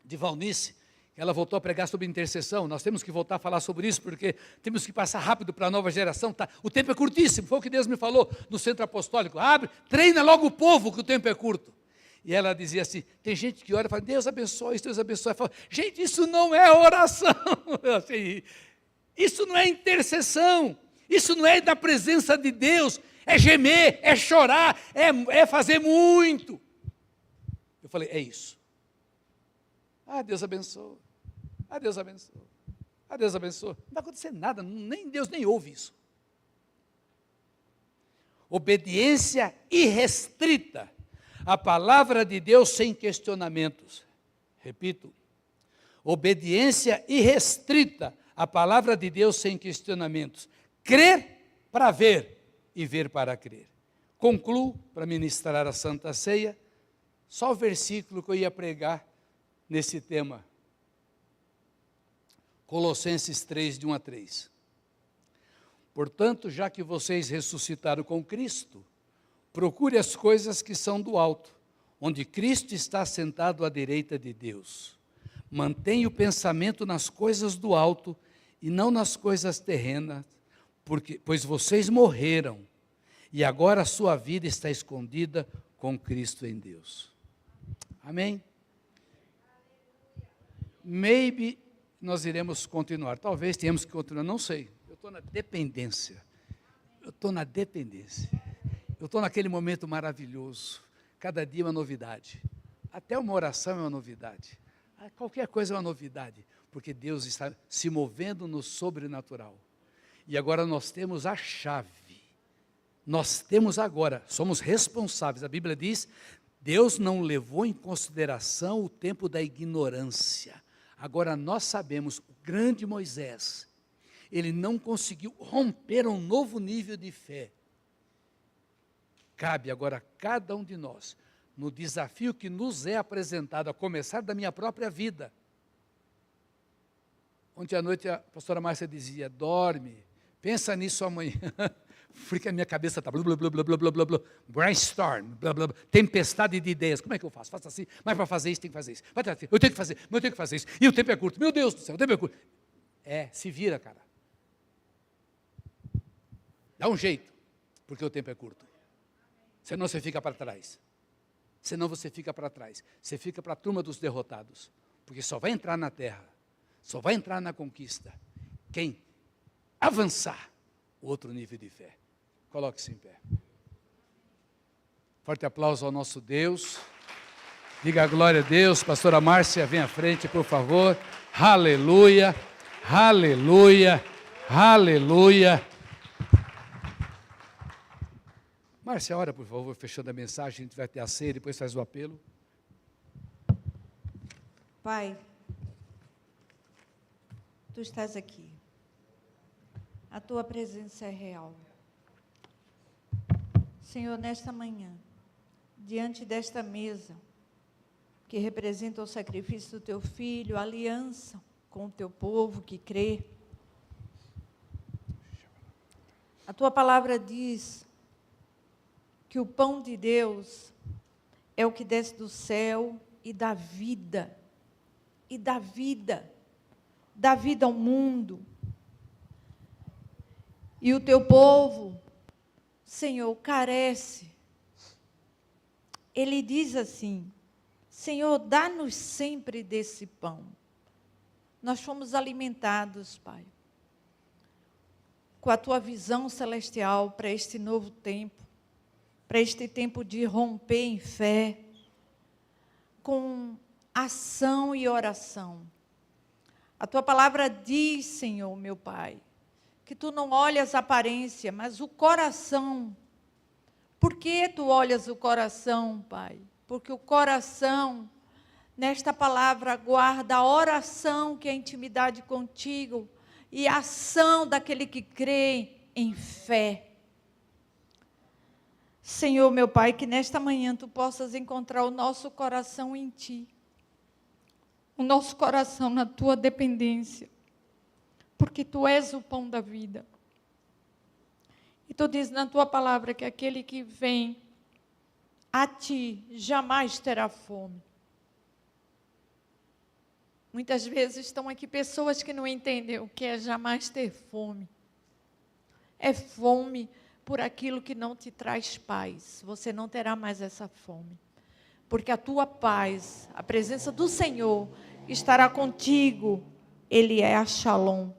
de Valnice, ela voltou a pregar sobre intercessão. Nós temos que voltar a falar sobre isso, porque temos que passar rápido para a nova geração. Tá? O tempo é curtíssimo, foi o que Deus me falou no centro apostólico. Abre, treina logo o povo, que o tempo é curto. E ela dizia assim, tem gente que ora e fala, Deus abençoe isso, Deus abençoe. Falo, gente, isso não é oração, assim, isso não é intercessão, isso não é da presença de Deus, é gemer, é chorar, é fazer muito. falei, é isso. Ah, Deus abençoa. Ah, Deus abençoa. Ah, Deus abençoa. Não vai acontecer nada, nem Deus nem ouve isso. Obediência irrestrita à palavra de Deus sem questionamentos. Repito, obediência irrestrita à palavra de Deus sem questionamentos. Crer para ver e ver para crer. Concluo para ministrar a Santa Ceia, só o versículo que eu ia pregar nesse tema. Colossenses 3, de 1 a 3. Portanto, já que vocês ressuscitaram com Cristo, procure as coisas que são do alto, onde Cristo está sentado à direita de Deus. Mantenha o pensamento nas coisas do alto e não nas coisas terrenas, pois vocês morreram e agora a sua vida está escondida com Cristo em Deus. Amém? Maybe nós iremos continuar, talvez tenhamos que continuar, não sei. Eu estou na dependência. Eu estou na dependência. Eu estou naquele momento maravilhoso. Cada dia uma novidade. Até uma oração é uma novidade. Qualquer coisa é uma novidade, porque Deus está se movendo no sobrenatural. E agora nós temos a chave. Nós temos agora, somos responsáveis. A Bíblia diz, Deus não levou em consideração o tempo da ignorância. Agora nós sabemos, o grande Moisés, ele não conseguiu romper um novo nível de fé. Cabe agora a cada um de nós, no desafio que nos é apresentado, a começar da minha própria vida. Ontem à noite a pastora Márcia dizia, dorme, pensa nisso amanhã, porque a minha cabeça está blá, blá, blá, blá, blá, blá, blá, brainstorm, blá, blá, blá, tempestade de ideias, como é que eu faço? Faço assim, mas para fazer isso tem que fazer isso, eu tenho que fazer, mas eu tenho que fazer isso, e o tempo é curto, meu Deus do céu, o tempo é curto. Se vira, cara. Dá um jeito, porque o tempo é curto. Senão você fica para trás. Senão você fica para trás. Você fica para a turma dos derrotados. Porque só vai entrar na terra, só vai entrar na conquista quem avançar o outro nível de fé. Coloque-se em pé. Forte aplauso ao nosso Deus. Diga a glória a Deus. Pastora Márcia, vem à frente, por favor. Aleluia, aleluia, aleluia. Márcia, ora, por favor, fechando a mensagem, a gente vai ter a ceia e depois faz o apelo. Pai, Tu estás aqui. A Tua presença é real. Senhor, nesta manhã, diante desta mesa, que representa o sacrifício do Teu Filho, a aliança com o Teu povo que crê, a Tua palavra diz que o pão de Deus é o que desce do céu e dá vida, dá vida ao mundo. E o Teu povo, Senhor, carece. Ele diz assim, Senhor, dá-nos sempre desse pão. Nós fomos alimentados, Pai, com a Tua visão celestial para este novo tempo, para este tempo de romper em fé, com ação e oração. A Tua palavra diz, Senhor, meu Pai, que Tu não olhas a aparência, mas o coração. Por que Tu olhas o coração, Pai? Porque o coração, nesta palavra, guarda a oração, que é a intimidade contigo, e a ação daquele que crê em fé. Senhor, meu Pai, que nesta manhã Tu possas encontrar o nosso coração em Ti. O nosso coração na Tua dependência. Porque Tu és o pão da vida. E Tu diz na Tua palavra que aquele que vem a Ti jamais terá fome. Muitas vezes estão aqui pessoas que não entendem o que é jamais ter fome. É fome por aquilo que não te traz paz. Você não terá mais essa fome. Porque a tua paz, a presença do Senhor, estará contigo. Ele é a Shalom.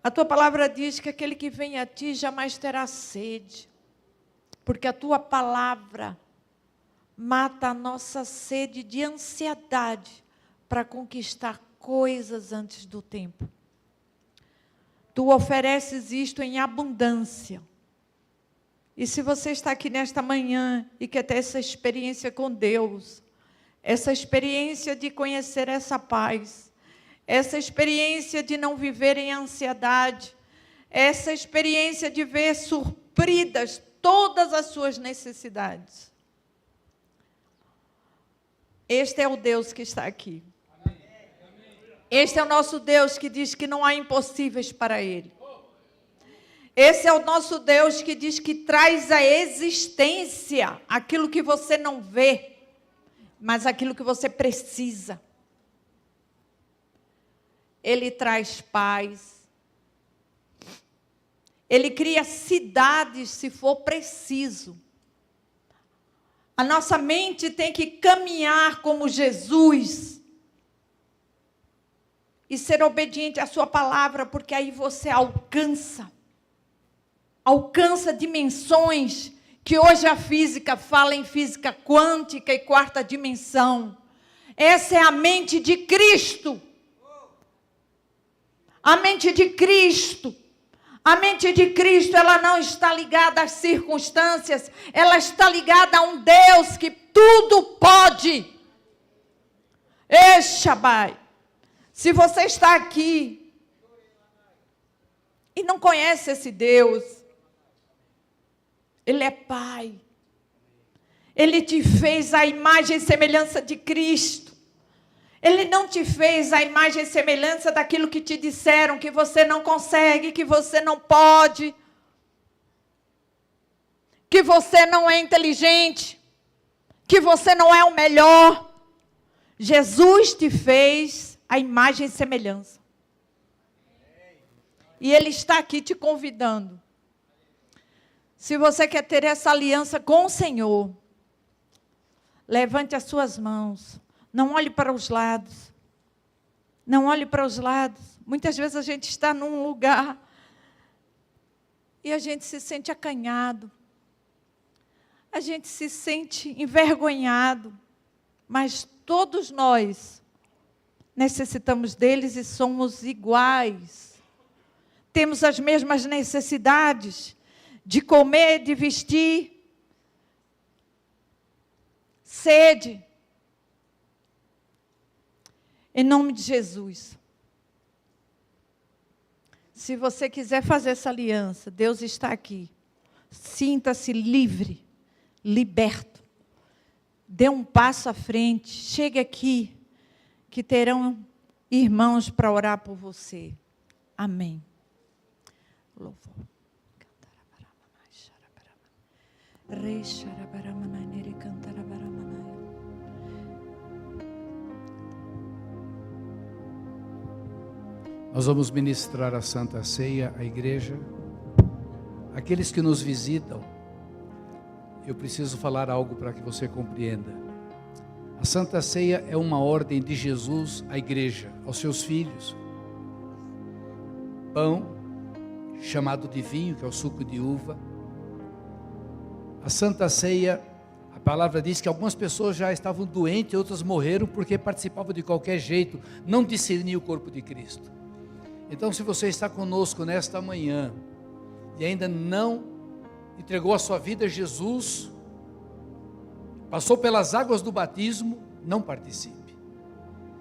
A tua palavra diz que aquele que vem a ti jamais terá sede. Porque a tua palavra mata a nossa sede de ansiedade para conquistar coisas antes do tempo. Tu ofereces isto em abundância. E se você está aqui nesta manhã e quer ter essa experiência com Deus, essa experiência de conhecer essa paz, essa experiência de não viver em ansiedade, essa experiência de ver supridas todas as suas necessidades. Este é o Deus que está aqui. Este é o nosso Deus que diz que não há impossíveis para Ele. Esse é o nosso Deus que diz que traz à existência aquilo que você não vê, mas aquilo que você precisa. Ele traz paz. Ele cria cidades se for preciso. A nossa mente tem que caminhar como Jesus e ser obediente à sua palavra, porque aí você alcança dimensões que hoje a física fala em física quântica e quarta dimensão. Essa é a mente de Cristo. A mente de Cristo. A mente de Cristo, ela não está ligada às circunstâncias, ela está ligada a um Deus que tudo pode. Shabai. Se você está aqui e não conhece esse Deus, Ele é Pai. Ele te fez a imagem e semelhança de Cristo. Ele não te fez a imagem e semelhança daquilo que te disseram, que você não consegue, que você não pode, que você não é inteligente, que você não é o melhor. Jesus te fez a imagem e semelhança. E Ele está aqui te convidando. Se você quer ter essa aliança com o Senhor, levante as suas mãos. Não olhe para os lados. Não olhe para os lados. Muitas vezes a gente está num lugar e a gente se sente acanhado. A gente se sente envergonhado. Mas todos nós necessitamos deles e somos iguais. Temos as mesmas necessidades de comer, de vestir, sede. Em nome de Jesus. Se você quiser fazer essa aliança, Deus está aqui. Sinta-se livre, liberto. Dê um passo à frente. Chegue aqui, que terão irmãos para orar por você. Amém. Louvor. Nós vamos ministrar a Santa Ceia à igreja. Aqueles que nos visitam, eu preciso falar algo para que você compreenda. A Santa Ceia é uma ordem de Jesus à igreja, aos seus filhos. Pão, chamado de vinho, que é o suco de uva. A Santa Ceia, a palavra diz que algumas pessoas já estavam doentes, outras morreram porque participavam de qualquer jeito, não discerniam o corpo de Cristo. Então, se você está conosco nesta manhã e ainda não entregou a sua vida a Jesus, passou pelas águas do batismo, não participe.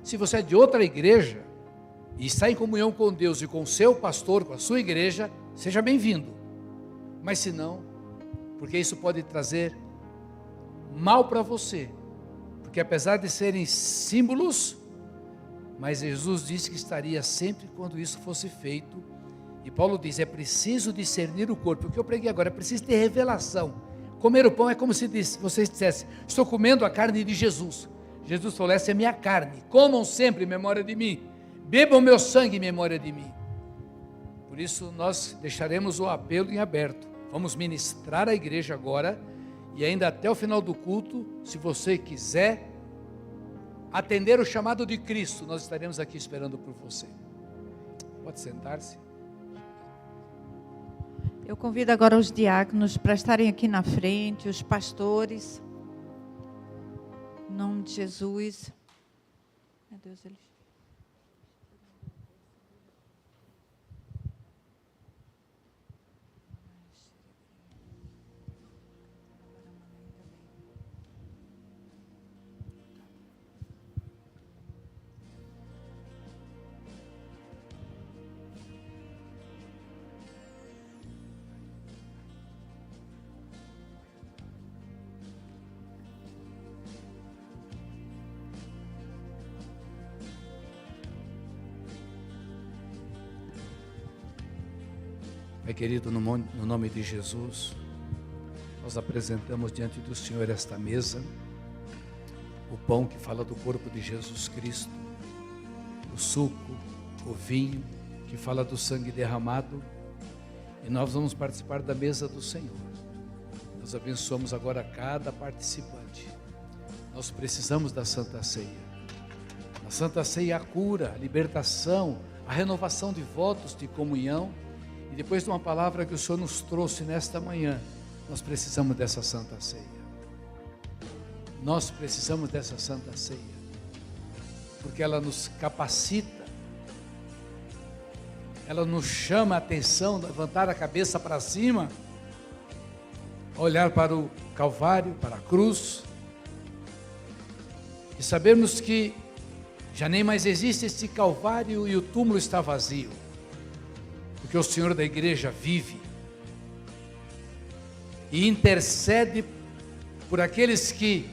Se você é de outra igreja e está em comunhão com Deus e com o seu pastor, com a sua igreja, seja bem-vindo. Mas se não, porque isso pode trazer mal para você, porque apesar de serem símbolos, mas Jesus disse que estaria sempre quando isso fosse feito. E Paulo diz, é preciso discernir o corpo. O que eu preguei agora, é preciso ter revelação. Comer o pão é como se você dissesse, estou comendo a carne de Jesus. Jesus falou, essa é minha carne, comam sempre em memória de mim, bebam meu sangue em memória de mim. Por isso nós deixaremos o apelo em aberto. Vamos ministrar a igreja agora, e ainda até o final do culto, se você quiser atender o chamado de Cristo, nós estaremos aqui esperando por você. Pode sentar-se. Eu convido agora os diáconos para estarem aqui na frente, os pastores. Em nome de Jesus. Meu Deus, ele... Pai querido, no nome de Jesus, nós apresentamos diante do Senhor esta mesa, o pão que fala do corpo de Jesus Cristo, o suco, o vinho que fala do sangue derramado, e nós vamos participar da mesa do Senhor. Nós abençoamos agora cada participante. Nós precisamos da Santa Ceia. A Santa Ceia é a cura, a libertação, a renovação de votos de comunhão. E depois de uma palavra que o Senhor nos trouxe nesta manhã, nós precisamos dessa Santa Ceia. Nós precisamos dessa Santa Ceia, porque ela nos capacita, ela nos chama a atenção, levantar a cabeça para cima, olhar para o Calvário, para a cruz, e sabermos que já nem mais existe esse Calvário e o túmulo está vazio. Porque o Senhor da igreja vive e intercede por aqueles que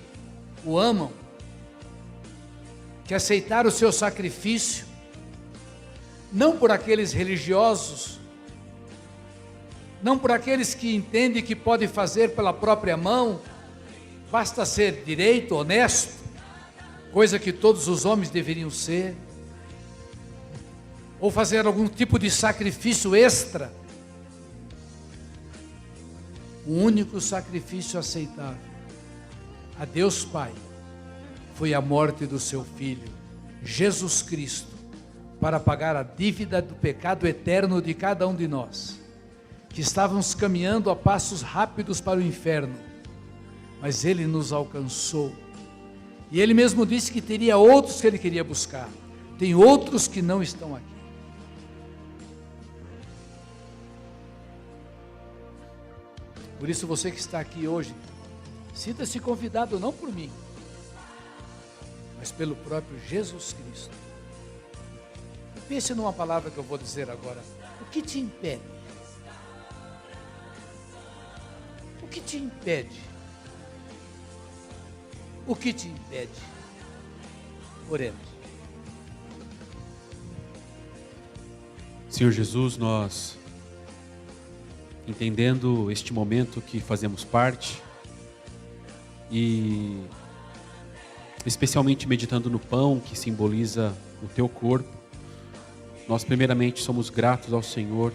o amam, que aceitaram o seu sacrifício, não por aqueles religiosos, não por aqueles que entendem que podem fazer pela própria mão, basta ser direito, honesto, coisa que todos os homens deveriam ser, ou fazer algum tipo de sacrifício extra. O único sacrifício aceitável a Deus Pai foi a morte do seu Filho, Jesus Cristo, para pagar a dívida do pecado eterno de cada um de nós, que estávamos caminhando a passos rápidos para o inferno, mas Ele nos alcançou, e Ele mesmo disse que teria outros que Ele queria buscar, tem outros que não estão aqui. Por isso você que está aqui hoje, sinta-se convidado não por mim, mas pelo próprio Jesus Cristo. Pense numa palavra que eu vou dizer agora. O que te impede? O que te impede? O que te impede? Oremos. Senhor Jesus, nós, entendendo este momento que fazemos parte e especialmente meditando no pão que simboliza o teu corpo, nós primeiramente somos gratos ao Senhor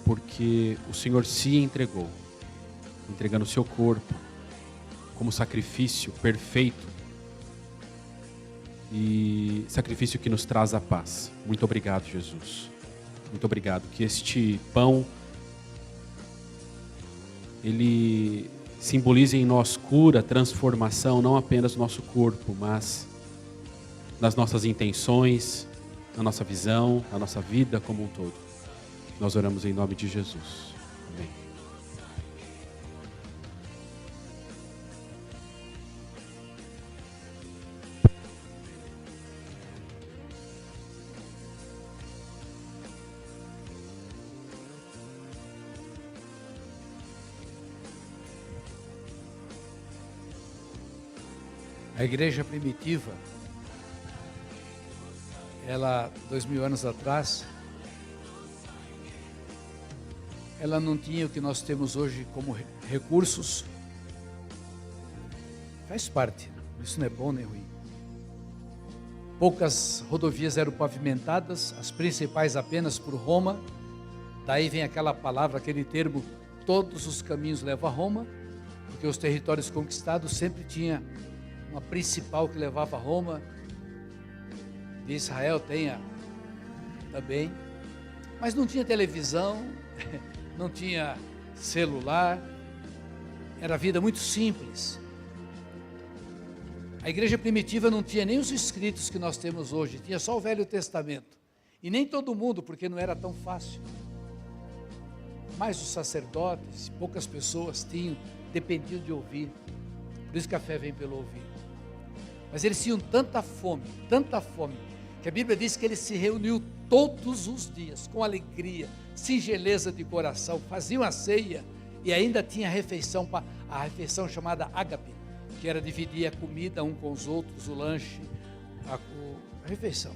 porque o Senhor se entregou, entregando o seu corpo como sacrifício perfeito e sacrifício que nos traz a paz. Muito obrigado, Jesus. Muito obrigado. Que este pão ele simboliza em nós cura, transformação, não apenas no nosso corpo, mas nas nossas intenções, na nossa visão, na nossa vida como um todo. Nós oramos em nome de Jesus. Amém. A igreja primitiva, ela, 2000 anos atrás, ela não tinha o que nós temos hoje como recursos. Faz parte, isso não é bom nem ruim. Poucas rodovias eram pavimentadas, as principais apenas por Roma. Daí vem aquela palavra, aquele termo, todos os caminhos levam a Roma, porque os territórios conquistados sempre tinha uma principal que levava a Roma. De Israel tenha também, mas não tinha televisão, não tinha celular, era vida muito simples. A igreja primitiva não tinha nem os escritos que nós temos hoje, tinha só o Velho Testamento. E nem todo mundo, porque não era tão fácil. Mas os sacerdotes, poucas pessoas tinham, dependiam de ouvir. Por isso que a fé vem pelo ouvir. Mas eles tinham tanta fome, que a Bíblia diz que eles se reuniam todos os dias, com alegria, singeleza de coração, faziam a ceia e ainda tinha a refeição chamada ágape, que era dividir a comida um com os outros, o lanche, a refeição.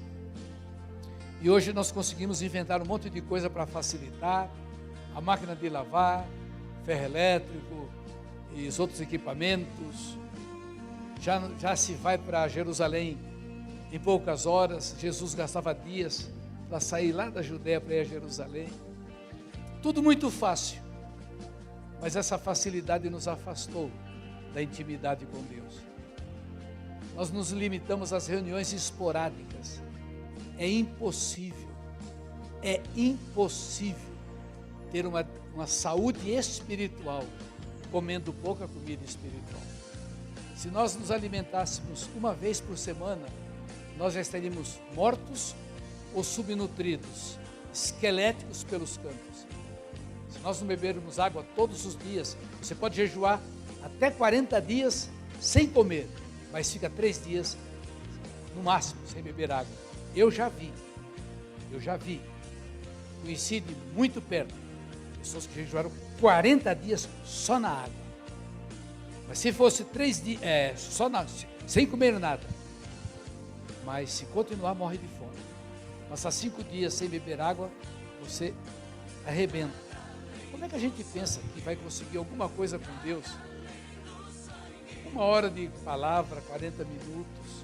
E hoje nós conseguimos inventar um monte de coisa para facilitar, a máquina de lavar, ferro elétrico e os outros equipamentos. Já se vai para Jerusalém em poucas horas. Jesus gastava dias para sair lá da Judéia para ir a Jerusalém. Tudo muito fácil, mas essa facilidade nos afastou da intimidade com Deus. Nós nos limitamos às reuniões esporádicas. É impossível ter uma saúde espiritual comendo pouca comida espiritual. Se nós nos alimentássemos uma vez por semana, nós já estaríamos mortos ou subnutridos, esqueléticos pelos cantos. Se nós não bebermos água todos os dias, você pode jejuar até 40 dias sem comer, mas fica 3 dias no máximo sem beber água. Eu já vi, conheci de muito perto pessoas que jejuaram 40 dias só na água. Mas se fosse 3 dias, sem comer nada, mas se continuar, morre de fome. Passar 5 dias sem beber água, você arrebenta. Como é que a gente pensa que vai conseguir alguma coisa com Deus? 1 hora de palavra, 40 minutos.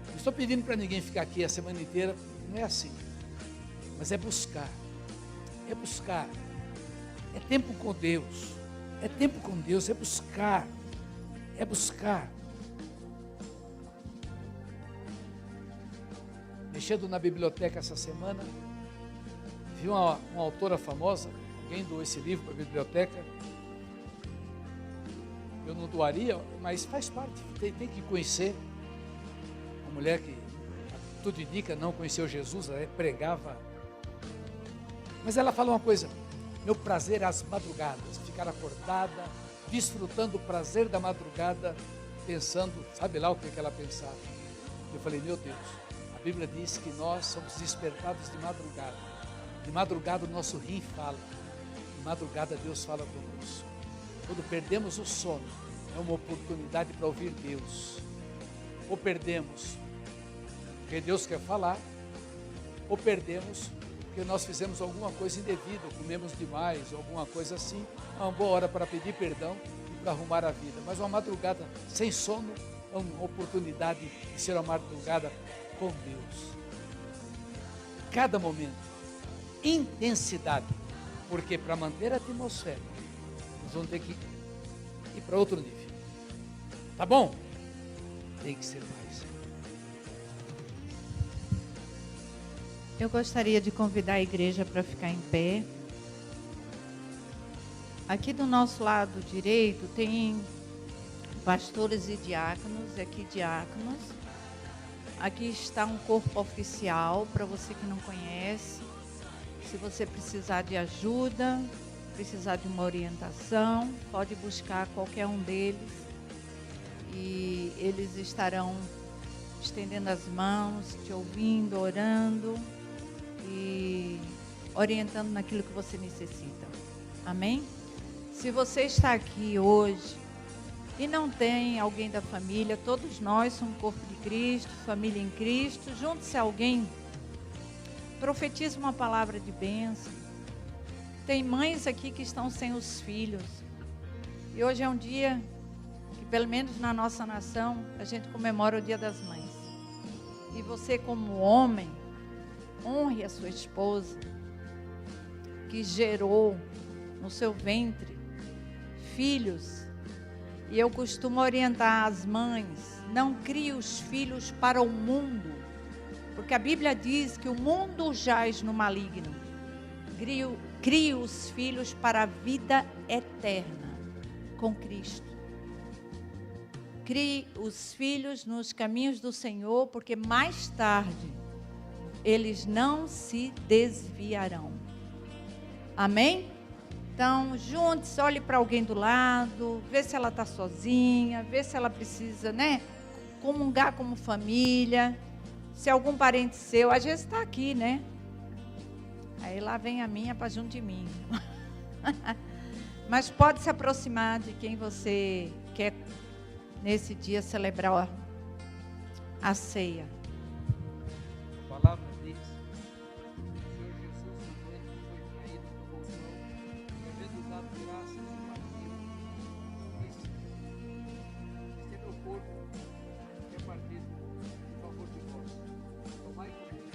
Não estou pedindo para ninguém ficar aqui a semana inteira, não é assim. Mas é buscar. É tempo com Deus. É buscar. Mexendo na biblioteca essa semana, vi uma autora famosa, alguém doou esse livro para a biblioteca. Eu não doaria, mas faz parte, tem que conhecer. Uma mulher que tudo indica não conheceu Jesus, ela pregava. Mas ela fala uma coisa: meu prazer é as madrugadas, ficar acordada, desfrutando o prazer da madrugada, pensando, sabe lá o que ela pensava. Eu falei, meu Deus, a Bíblia diz que nós somos despertados de madrugada. De madrugada o nosso rim fala, de madrugada Deus fala conosco. Quando perdemos o sono, é uma oportunidade para ouvir Deus. Ou perdemos porque Deus quer falar, ou perdemos porque nós fizemos alguma coisa indevida, ou comemos demais, ou alguma coisa assim. É uma boa hora para pedir perdão e para arrumar a vida. Mas uma madrugada sem sono é uma oportunidade de ser uma madrugada com Deus. Cada momento, intensidade, porque para manter a atmosfera, nós vamos ter que ir para outro nível. Tá bom? Tem que ser mais. Eu gostaria de convidar a igreja para ficar em pé. Aqui do nosso lado direito tem pastores e diáconos, aqui diáconos. Aqui está um corpo oficial, para você que não conhece. Se você precisar de ajuda, precisar de uma orientação, pode buscar qualquer um deles. E eles estarão estendendo as mãos, te ouvindo, orando e orientando naquilo que você necessita. Amém? Se você está aqui hoje e não tem alguém da família, todos nós somos corpo de Cristo, família em Cristo, junte-se a alguém, profetize uma palavra de bênção. Tem mães aqui que estão sem os filhos. E hoje é um dia que, pelo menos na nossa nação, a gente comemora o Dia das Mães. E você, como homem, honre a sua esposa, que gerou no seu ventre filhos. E eu costumo orientar as mães: não crie os filhos para o mundo, porque a Bíblia diz que o mundo jaz no maligno. Crie os filhos para a vida eterna com Cristo. Crie os filhos nos caminhos do Senhor, porque mais tarde eles não se desviarão. Amém? Então, junte-se, olhe para alguém do lado, vê se ela está sozinha, vê se ela precisa, né, comungar como família. Se algum parente seu, às vezes está aqui, né? Aí lá vem a minha para junto de mim. Mas pode se aproximar de quem você quer nesse dia celebrar a ceia. A palavra diz: o Senhor Jesus, na noite que foi traído, tomou o pão, e havendo dado graças, o partiu. Disse: este é meu corpo, que é partido em favor de vós. Tomai e comei.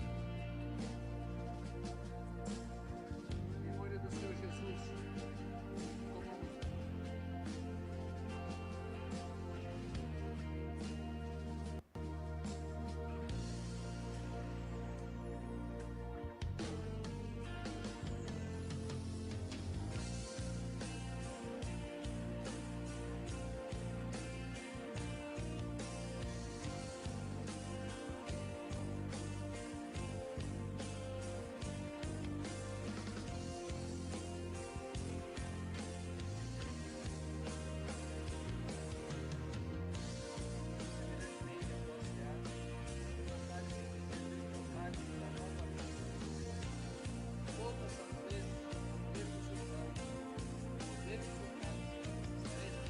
Em memória do Senhor Jesus, tomamos.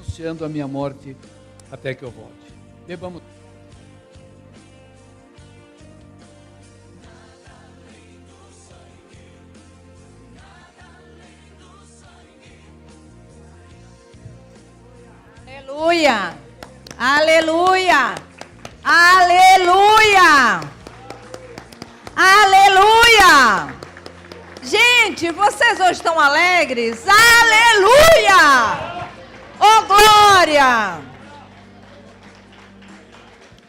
Anunciando a minha morte até que eu volte. Bebamos. Aleluia! Aleluia! Aleluia! Aleluia! Gente, vocês hoje estão alegres? Aleluia! Oh, glória!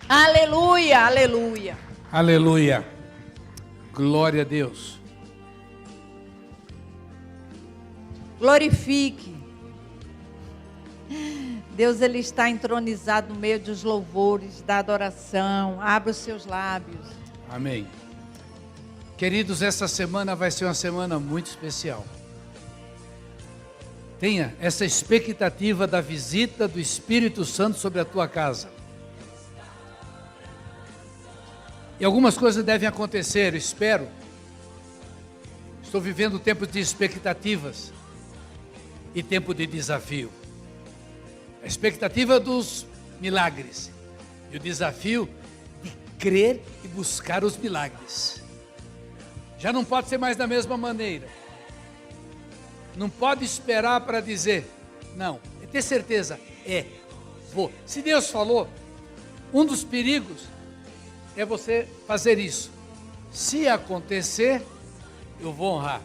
Aleluia, aleluia. Aleluia. Glória a Deus. Glorifique. Deus, Ele está entronizado no meio dos louvores, da adoração. Abra os seus lábios. Amém. Queridos, essa semana vai ser uma semana muito especial. Tenha essa expectativa da visita do Espírito Santo sobre a tua casa. E algumas coisas devem acontecer, espero. Estou vivendo tempos de expectativas e tempo de desafio. A expectativa dos milagres e o desafio de crer e buscar os milagres. Já não pode ser mais da mesma maneira. Não pode esperar para dizer, não, é ter certeza, vou. Se Deus falou, um dos perigos é você fazer isso. Se acontecer, eu vou honrar.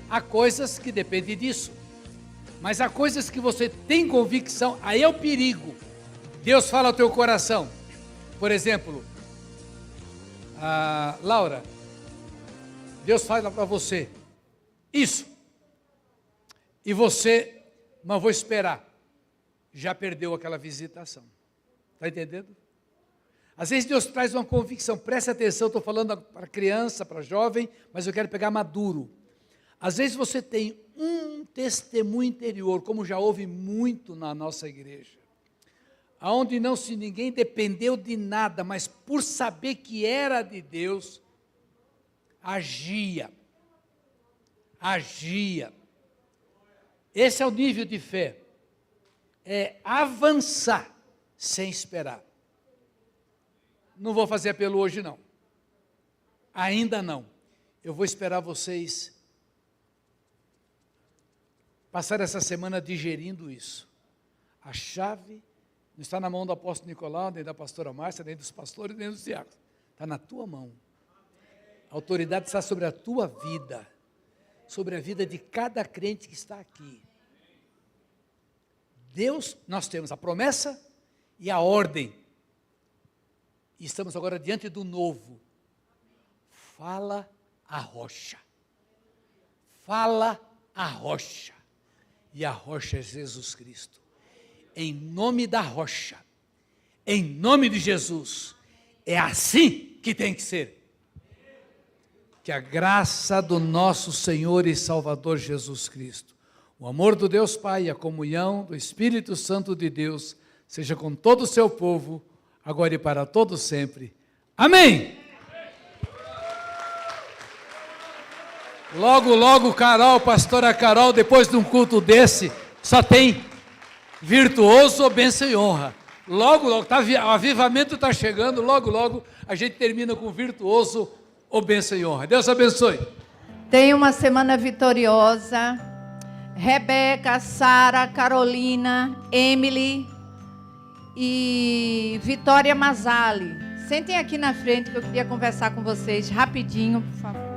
Há coisas que dependem disso, mas há coisas que você tem convicção, aí é o perigo. Deus fala ao teu coração. Por exemplo, Laura, Deus fala para você, isso. E você, mas vou esperar, já perdeu aquela visitação. Está entendendo? Às vezes Deus traz uma convicção, preste atenção, estou falando para criança, para jovem, mas eu quero pegar maduro. Às vezes você tem um testemunho interior, como já houve muito na nossa igreja, aonde não se ninguém dependeu de nada, mas por saber que era de Deus, agia. Esse é o nível de fé, é avançar sem esperar. Não vou fazer apelo hoje não, ainda não. Eu vou esperar vocês passar essa semana digerindo isso. A chave não está na mão do apóstolo Nicolau, nem da pastora Márcia, nem dos pastores, nem dos diáconos. Está na tua mão. A autoridade está sobre a tua vida, sobre a vida de cada crente que está aqui. Deus, nós temos a promessa e a ordem. E estamos agora diante do novo. Fala a rocha. Fala a rocha. E a rocha é Jesus Cristo. Em nome da rocha, Em nome de Jesus. É assim que tem que ser. Que a graça do nosso Senhor e Salvador Jesus Cristo, o amor do Deus Pai e a comunhão do Espírito Santo de Deus seja com todo o seu povo, agora e para todo sempre. Amém! Logo, logo, Carol, pastora Carol, depois de um culto desse, só tem virtuoso, bênção e honra. Logo, logo, o avivamento está chegando, logo, logo, a gente termina com virtuoso, bênção e honra. Deus abençoe. Tenha uma semana vitoriosa. Rebeca, Sara, Carolina, Emily e Vitória Mazali. Sentem aqui na frente que eu queria conversar com vocês rapidinho, por favor.